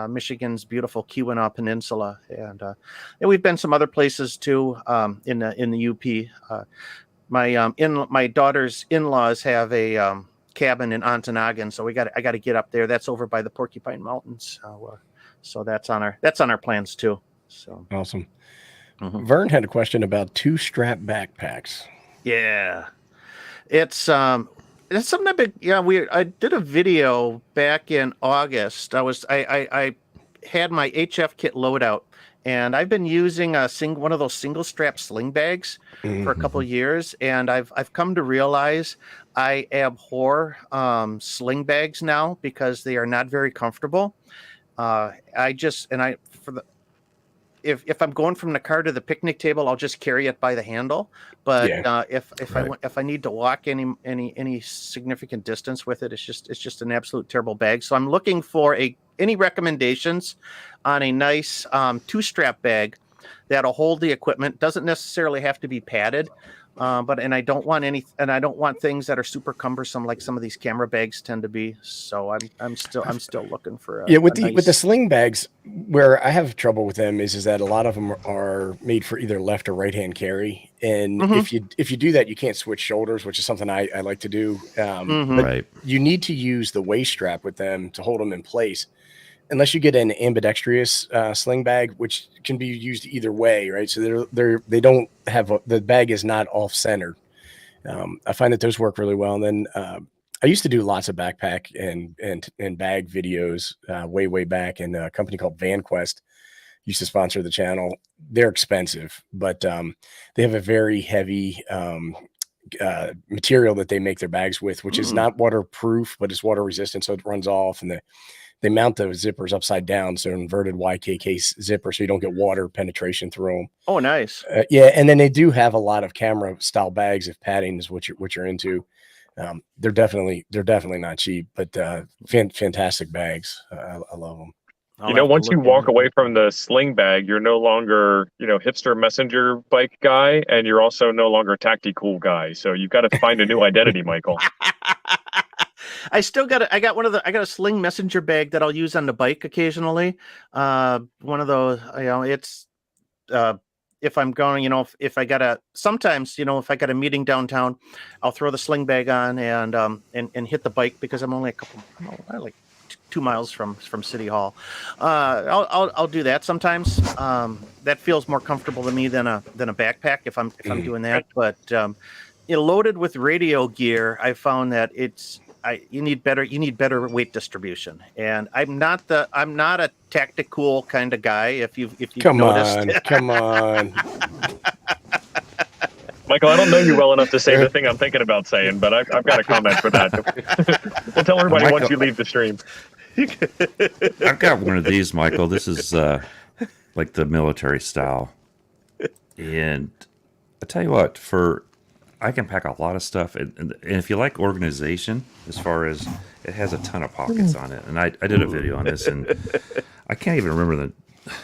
Michigan's beautiful Keweenaw Peninsula, and we've been some other places too in the UP. My daughter's in-laws have a cabin in Ontonagon, so I got to get up there. That's over by the Porcupine Mountains, so that's on our plans too. So awesome. Vern had a question about 2-strap backpacks. Yeah, it's something I've been. Yeah, I did a video back in August. I had my HF kit loadout, and I've been using one of those single strap sling bags for a couple of years, and I've come to realize I abhor sling bags now because they are not very comfortable. If I'm going from the car to the picnic table, I'll just carry it by the handle. But if I need to walk any significant distance with it, it's just an absolute terrible bag. So I'm looking for any recommendations on a nice 2-strap bag that'll hold the equipment. Doesn't necessarily have to be padded. And I don't want things that are super cumbersome like some of these camera bags tend to be. So I'm still looking for with the sling bags. Where I have trouble with them is that a lot of them are made for either left or right hand carry, and if you do that, you can't switch shoulders, which is something I like to do. But you need to use the waist strap with them to hold them in place. Unless you get an ambidextrous sling bag, which can be used either way, right? So they don't have the bag is not off centered. I find that those work really well. And then I used to do lots of backpack and bag videos way back, and a company called VanQuest used to sponsor the channel. They're expensive, but they have a very heavy material that they make their bags with, which is not waterproof, but it's water resistant, so it runs off, and they mount those zippers upside down, so inverted YKK zipper, so you don't get water penetration through them. Oh, nice. And then they do have a lot of camera style bags if padding is what you're into. They're definitely not cheap, but fantastic bags. I love them. Once you walk away from the sling bag, you're no longer, hipster messenger bike guy, and you're also no longer tactical guy. So you've got to find a new identity, Michael. I got a sling messenger bag that I'll use on the bike occasionally. One of those, it's if I'm going, if I got a meeting downtown, I'll throw the sling bag on and hit the bike, because I'm only like 2 miles from City Hall. I'll do that sometimes. That feels more comfortable to me than a backpack if I'm doing that. But loaded with radio gear, I found that you need better weight distribution, and I'm not a tactical kind of guy. If you've noticed. Come on. Michael, I don't know you well enough to say the thing I'm thinking about saying, but I've got a comment for that. We'll tell everybody Michael, once you leave the stream. I've got one of these, Michael. This is like the military style, and I tell you what, I can pack a lot of stuff, and if you like organization, as far as it has a ton of pockets on it, and I did a video on this, and I can't even remember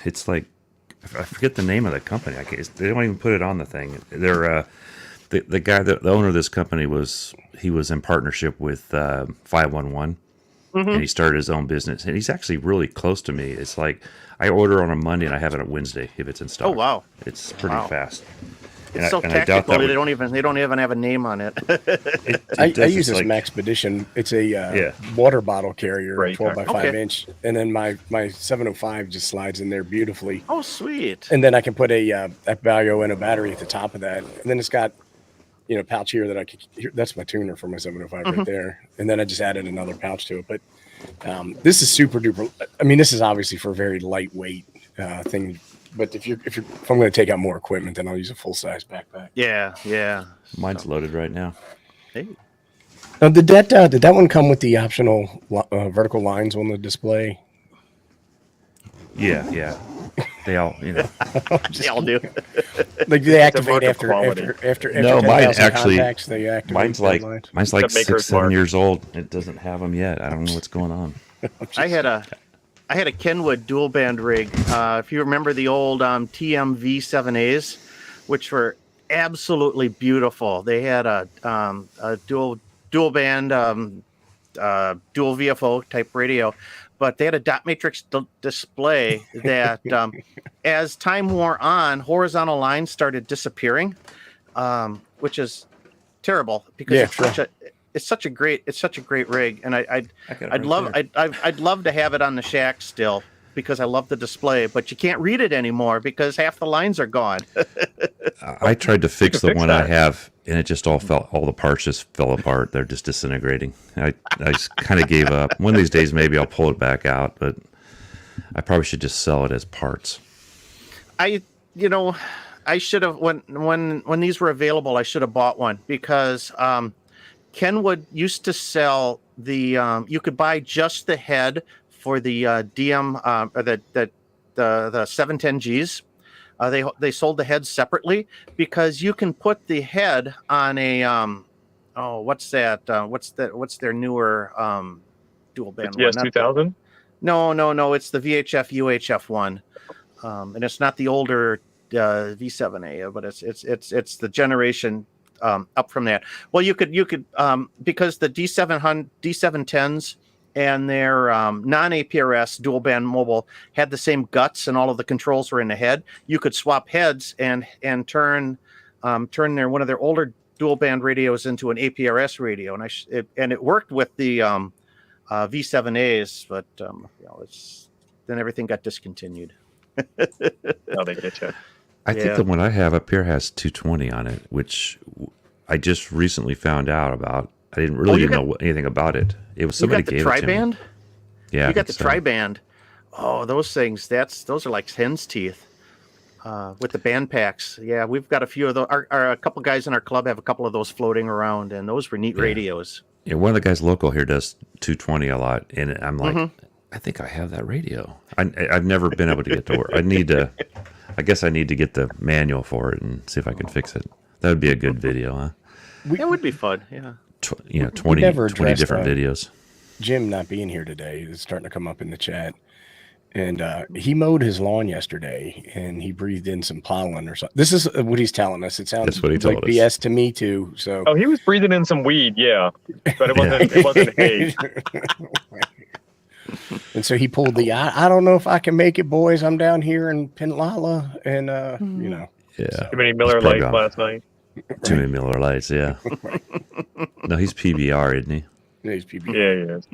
it's like, I forget the name of the company. They don't even put it on the thing. They're the guy, the owner of this company was in partnership with 511, and he started his own business, and he's actually really close to me. It's like I order on a Monday and I have it on Wednesday if it's in stock. Oh wow, it's pretty fast. It's so tactical. They don't even have a name on it. I use this Maxpedition. It's a water bottle carrier, 12 by 5 inch, and then my 705 just slides in there beautifully. Oh, sweet! And then I can put a Valio and a battery at the top of that, and then it's got pouch here that that's my tuner for my 705 right there, and then I just added another pouch to it. But this is super duper. I mean, this is obviously for a very lightweight thing But if I'm going to take out more equipment, then I'll use a full size backpack. Yeah. Mine's loaded right now. Hey. Now, did that one come with the optional vertical lines on the display? Yeah. They all, They all do. Like they activate after No, 10,000 mine actually. contacts, they activate Mine's those like lines. 6, 7 years old. It doesn't have them yet. I don't know what's going on. I had a Kenwood dual band rig. If you remember the old TMV7As, which were absolutely beautiful. They had a dual band dual VFO type radio, but they had a dot matrix display that as time wore on, horizontal lines started disappearing, which is terrible because it's such a great rig, and I'd love to have it on the shack still because I love the display, but you can't read it anymore because half the lines are gone. I tried to fix the one I have, and it just all the parts just fell apart. They're just disintegrating. I just kind of gave up. One of these days, maybe I'll pull it back out, but I probably should just sell it as parts. I should have when these were available, I should have bought one because Kenwood used to sell the you could buy just the head for the DM or the 710Gs. They sold the head separately because you can put the head on a what's that? What's their newer dual band? Yes, 2000. No. It's the VHF UHF one, and it's not the older V7A, but it's the generation up from that. Well, you could because the D710s and their non-APRS dual band mobile had the same guts and all of the controls were in the head. You could swap heads and turn one of their older dual band radios into an APRS radio, and it worked with the V7As, but then everything got discontinued. Oh, they get you. I think the one I have up here has 220 on it, which I just recently found out about. I didn't really know anything about it. It was somebody gave it to me. Tri-band? Yeah, you got the tri-band. Oh, those things. Those are like hen's teeth with the band packs. Yeah, we've got a few of those. A couple guys in our club have a couple of those floating around, and those were neat radios. Yeah, one of the guys local here does 220 a lot, and I'm like, I think I have that radio. I've never been able to get to work. I guess I need to get the manual for it and see if I can fix it. That would be a good video, huh? That would be fun, yeah. 20 different videos. Jim not being here today is starting to come up in the chat. And he mowed his lawn yesterday, and he breathed in some pollen or something. This is what he's telling us. It sounds like BS to me, too. So. Oh, he was breathing in some weed, yeah. But it wasn't hay. And so he pulled I don't know if I can make it, boys. I'm down here in Penlala, and Yeah. Too many Miller Lights last night. Too many Miller Lights, yeah. No, he's PBR, isn't he? Yeah, he's PBR. Yeah, he is.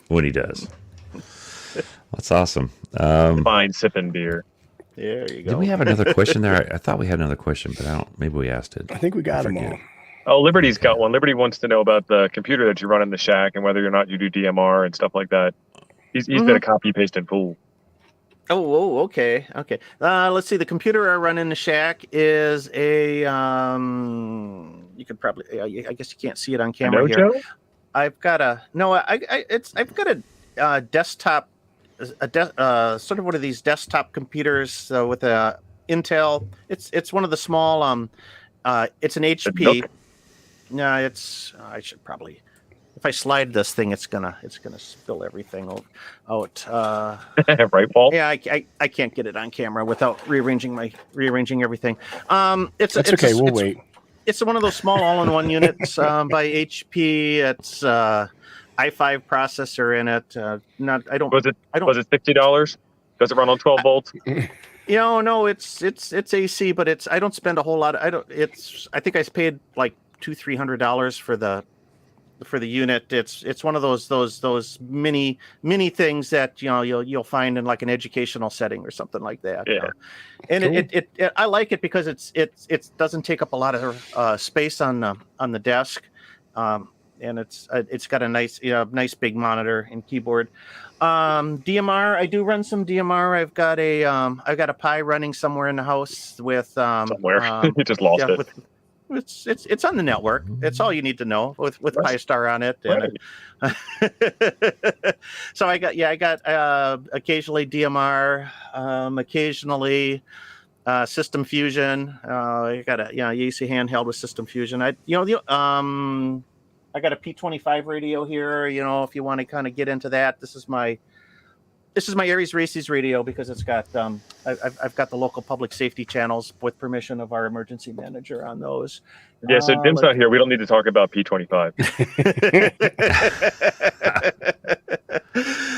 When he does. That's awesome. Fine sipping beer. There you go. Did we have another question there? I thought we had another question, but I don't. Maybe we asked it. I think we got them all. Oh, Liberty's got one. Liberty wants to know about the computer that you run in the shack and whether or not you do DMR and stuff like that. He's been a copy pasted fool. Oh, okay. Let's see. The computer I run in the shack is a. You could probably. I guess you can't see it on camera here. I've got a I've got a desktop, sort of one of these desktop computers with a Intel. It's one of the small. It's an HP. No, I should probably. If I slide this thing, it's gonna spill everything out. Right, Paul? Yeah, I can't get it on camera without rearranging everything. It's okay. We'll wait. It's one of those small all-in-one units by HP. It's i5 processor in it. Was it $60? Does it run on 12 volts? No, it's AC, but I don't spend a whole lot. I think I paid like $200-300 for the unit. It's one of those mini things that you'll find in like an educational setting or something like that. Yeah. And cool. it I like it because it doesn't take up a lot of space on the desk, and it's got a nice big monitor and keyboard. DMR. I do run some DMR. I've got a Pi running somewhere in the house with somewhere. You just lost it. It's on the network. It's all you need to know with Pi Star on it. And so I got occasionally DMR, occasionally System Fusion. I got a Yaesu handheld with System Fusion. I got a P25 radio here. If you want to kind of get into that, this is my Aries Races radio because it's got I've got the local public safety channels with permission of our emergency manager on those. Yeah, so Dim's not here. We don't need to talk about P25.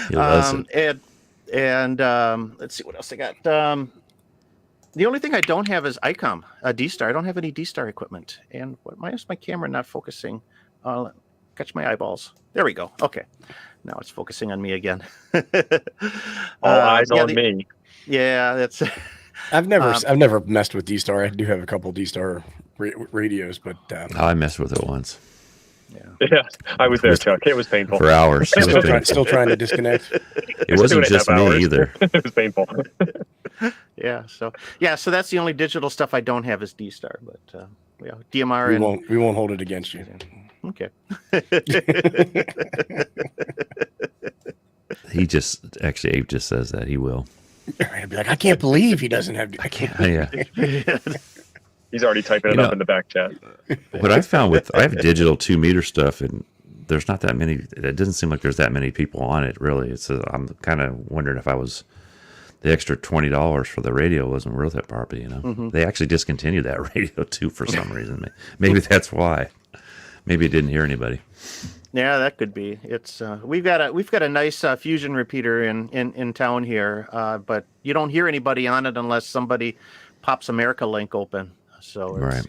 He loves it. And let's see what else I got. The only thing I don't have is ICOM, D-Star. I don't have any D-Star equipment. And why is my camera not focusing? Catch my eyeballs. There we go. Okay. Now it's focusing on me again. All eyes on me. Yeah, that's. I've never messed with D-Star. I do have a couple D-Star radios, but I messed with it once. Yeah, I was there, Chuck. It was painful For hours. Still trying to disconnect. It wasn't just me either. It was painful. So that's the only digital stuff I don't have is D-Star, but DMR. We won't hold it against you. Okay. Abe just says that he will. I'd be like, I can't believe he doesn't have. I can't. Yeah. He's already typing it up in the back chat. What I found I have digital 2-meter stuff, and there's not that many. It doesn't seem like there's that many people on it. Really, I'm kind of wondering if the extra $20 for the radio wasn't worth it. Probably, They actually discontinued that radio too for some reason. Maybe that's why. Maybe it didn't hear anybody. Yeah, that could be. It's we've got a nice fusion repeater in town here, but you don't hear anybody on it unless somebody pops America Link open. So right.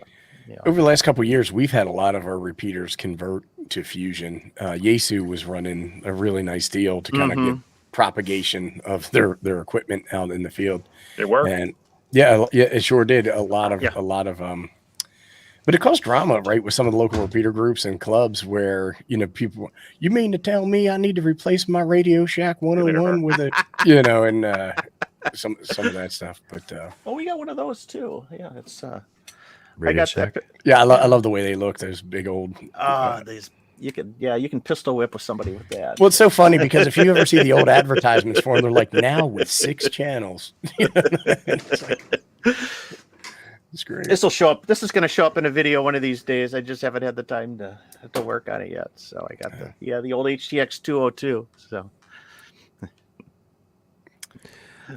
Over the last couple of years, we've had a lot of our repeaters convert to fusion. Yaesu was running a really nice deal to kind of get propagation of their equipment out in the field. It worked. And yeah, it sure did. A lot of but it caused drama, right, with some of the local repeater groups and clubs where, people, you mean to tell me I need to replace my Radio Shack 101 with a, and some of that stuff. But we got one of those too. Yeah, it's Radio Shack. Yeah, I love the way they look. Those big old. You can pistol whip with somebody with that. Well, it's so funny because if you ever see the old advertisements for them, they're like now with 6 channels. It's like. It's great. This will show up. This is going to show up in a video one of these days. I just haven't had the time to work on it yet. So I got the old HTX 202. So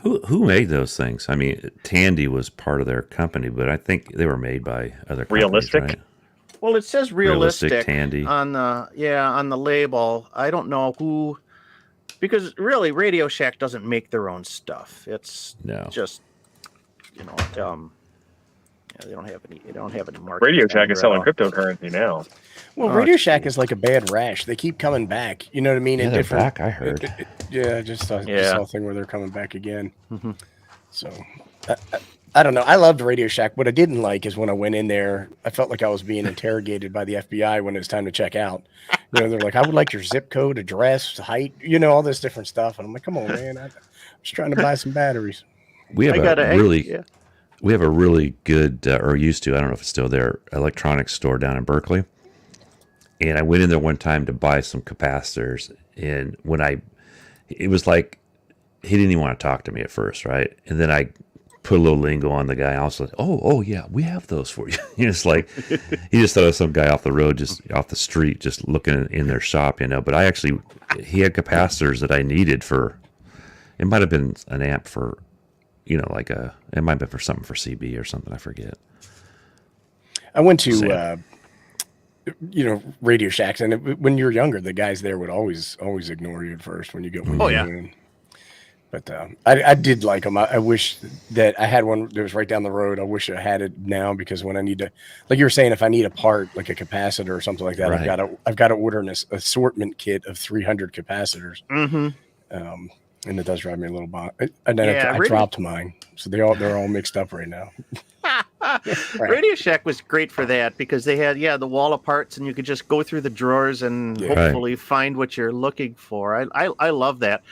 who made those things? I mean, Tandy was part of their company, but I think they were made by other companies. Realistic. Right? Well, it says realistic Tandy on the label. I don't know who, because really Radio Shack doesn't make their own stuff. It's just they don't have any market. Radio Shack is selling cryptocurrency now. Well, Radio Shack is like a bad rash. They keep coming back. You know what I mean? Yeah, they're back, I heard. Just saw a thing where they're coming back again. Mm-hmm. So, I don't know. I loved Radio Shack. What I didn't like is when I went in there, I felt like I was being interrogated by the FBI when it was time to check out. They're like, I would like your zip code, address, height, all this different stuff. And I'm like, come on, man. I'm just trying to buy some batteries. We have We have a really good, or used to, I don't know if it's still there, electronics store down in Berkeley. And I went in there one time to buy some capacitors. And it was like, he didn't even want to talk to me at first, right? And then I put a little lingo on the guy. I was like, oh yeah, we have those for you. It's like, he just thought it was some guy off the road, just off the street, just looking in their shop, But he had capacitors that I needed it might have been an amp for, it might have been for something for CB or something. I forget. I went to, Radio Shacks, and when you're younger, the guys there would always ignore you at first when you go. In. But I did like them. I wish that I had one that was right down the road. I wish I had it now because when I need to, like you were saying, if I need a part like a capacitor or something like that, right. I've got to order an assortment kit of 300 capacitors. Mm-hmm. And it does drive me a little bit. And then I dropped mine, so they're all mixed up right now. Radio Shack was great for that because they had the wall of parts, and you could just go through the drawers and hopefully find what you're looking for. I love that.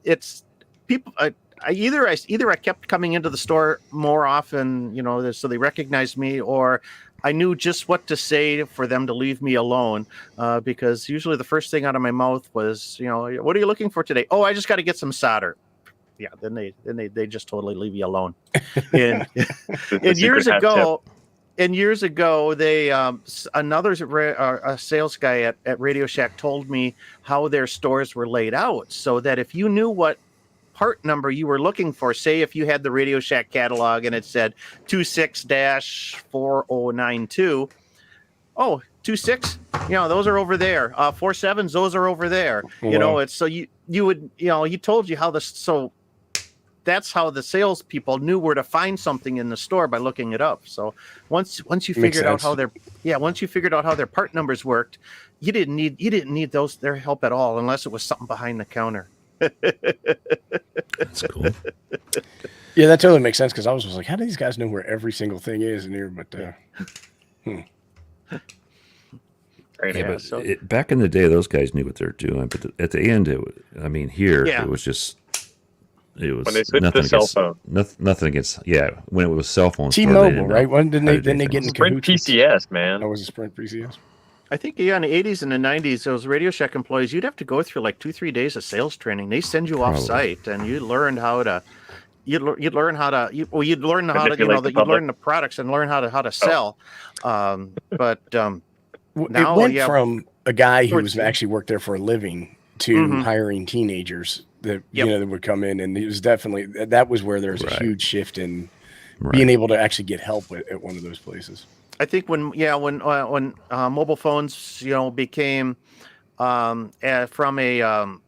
It's people. I kept coming into the store more often, so they recognized me, or I knew just what to say for them to leave me alone, because usually the first thing out of my mouth was, what are you looking for today? Oh, I just got to get some solder. Yeah, then they just totally leave you alone. And years ago, they a sales guy at Radio Shack told me how their stores were laid out, so that if you knew what part number you were looking for, say if you had the Radio Shack catalog and it said 26-4092, 26, those are over there. 47s, those are over there. It's so you would, he told you how this, so that's how the salespeople knew where to find something in the store, by looking it up. So once you figured out how their part numbers worked, you didn't need their help at all, unless it was something behind the counter. That's cool. Yeah, that totally makes sense, because I was just like, how do these guys know where every single thing is in here? But back in the day, those guys knew what they were doing. But at the end, it was just. It was when they switched to cell phone. Nothing against when it was cell phones. T-Mobile, right? When didn't they get in Sprint PCS, man? That was a Sprint PCS. I think in the 80s and the 90s, those Radio Shack employees, you'd have to go through like 2-3 days of sales training. They send you off site, and you learn how to. You'd learn the products and learn how to sell. But now it went from a guy who was actually worked there for a living to hiring teenagers that that would come in, and it was definitely that was where there was a huge shift in being able to actually get help at one of those places. I think when mobile phones became from an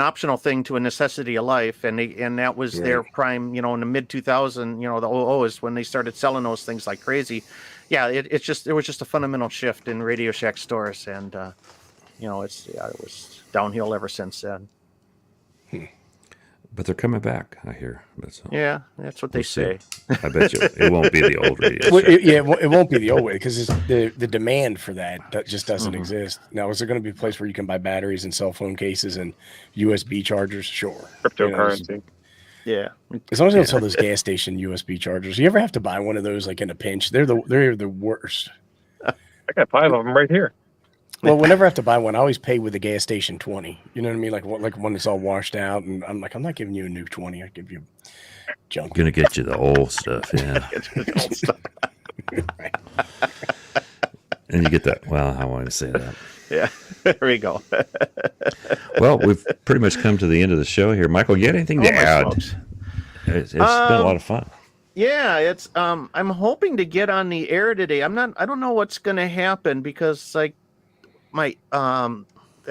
optional thing to a necessity of life, and that was their prime, in the mid 2000, the 00s when they started selling those things like crazy. Yeah, it was just a fundamental shift in Radio Shack stores, and it was downhill ever since then. But they're coming back, I hear. Yeah, that's what they say. I bet you it won't be the old Radio Shack. It won't be the old way, because the demand for that just doesn't exist. Now, is there going to be a place where you can buy batteries and cell phone cases and USB chargers? Sure. Cryptocurrency. Yeah. As long as they don't sell those gas station USB chargers. You ever have to buy one of those like in a pinch? They're the worst. I got 5 of them right here. Well, whenever I have to buy one, I always pay with the gas station 20. You know what I mean? Like one that's all washed out, and I'm like, I'm not giving you a new 20. I give you junk. I'm gonna get you the old stuff, yeah. Right. And you get that. Well, I wanted to say that. Yeah, there we go. Well, we've pretty much come to the end of the show here. Michael, you got anything to add? It's been a lot of fun. Yeah, it's. I'm hoping to get on the air today. I don't know what's going to happen, because I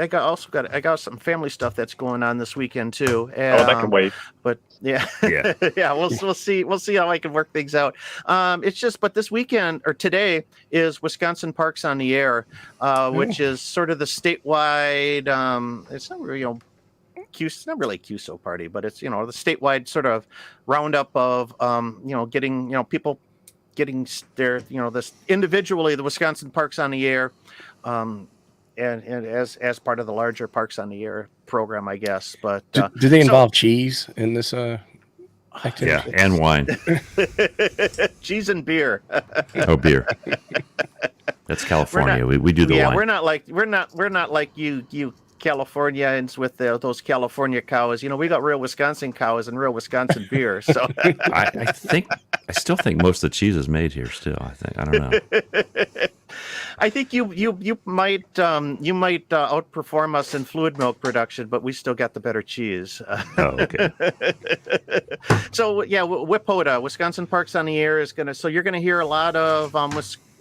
got some family stuff that's going on this weekend too. That can wait. But yeah. We'll see how I can work things out. It's just, but this weekend or today is Wisconsin Parks on the Air, which is sort of the statewide. It's not really, it's not really a QSO party, but it's the statewide sort of roundup of getting people getting their this individually the Wisconsin Parks on the Air. And as part of the larger Parks on the Air program, I guess. But do they involve cheese in this activity? Yeah, and wine. Cheese and beer. Oh, beer. That's California. We do the wine. Yeah, we're not like you Californians with those California cows. We got real Wisconsin cows and real Wisconsin beer. So I still think most of the cheese is made here. Still, I don't know. I think you might outperform us in fluid milk production, but we still got the better cheese. Oh, okay. So yeah, WPOTA, Wisconsin Parks on the Air is gonna. So you're gonna hear a lot of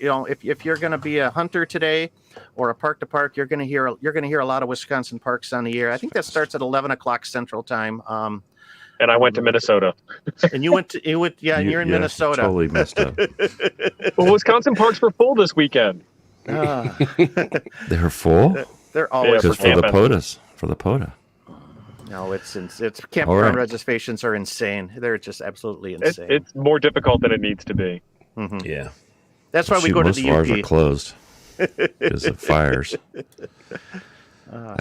if you're gonna be a hunter today or a park to park, you're gonna hear a lot of Wisconsin Parks on the Air. I think that starts at 11 o'clock Central Time. And I went to Minnesota. And you're in Minnesota. Totally messed up. Well, Wisconsin parks were full this weekend. They're full? They're always for the POTAs. For the POTA. No, it's campground All right. reservations are insane. They're just absolutely insane. It's more difficult than it needs to be. Yeah. That's why we Shoot, go to most the of ours UP. are closed because of fires. All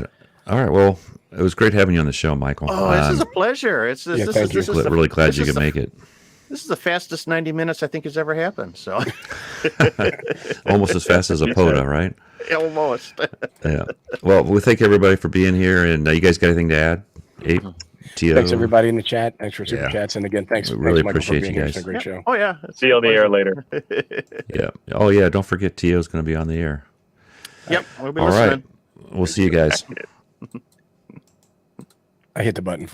right. Well, it was great having you on the show, Michael. Oh, this is a pleasure. It's Yeah, thank you. Really glad you could make it. This is the fastest 90 minutes I think has ever happened. So Almost as fast as a POTA, right? almost. Yeah. Well, we thank everybody for being here, and you guys got anything to add? Abe, Tio? Thanks everybody in the chat. Thanks for super Yeah. chats, and again, thanks. We really Michael, for appreciate being you here. guys. It's a great show. Oh yeah. See you on the air later. Yeah. Oh, yeah. Don't forget Tio's going to be on the air. Yep. We'll be All listening. right. We'll see you guys. I hit the button.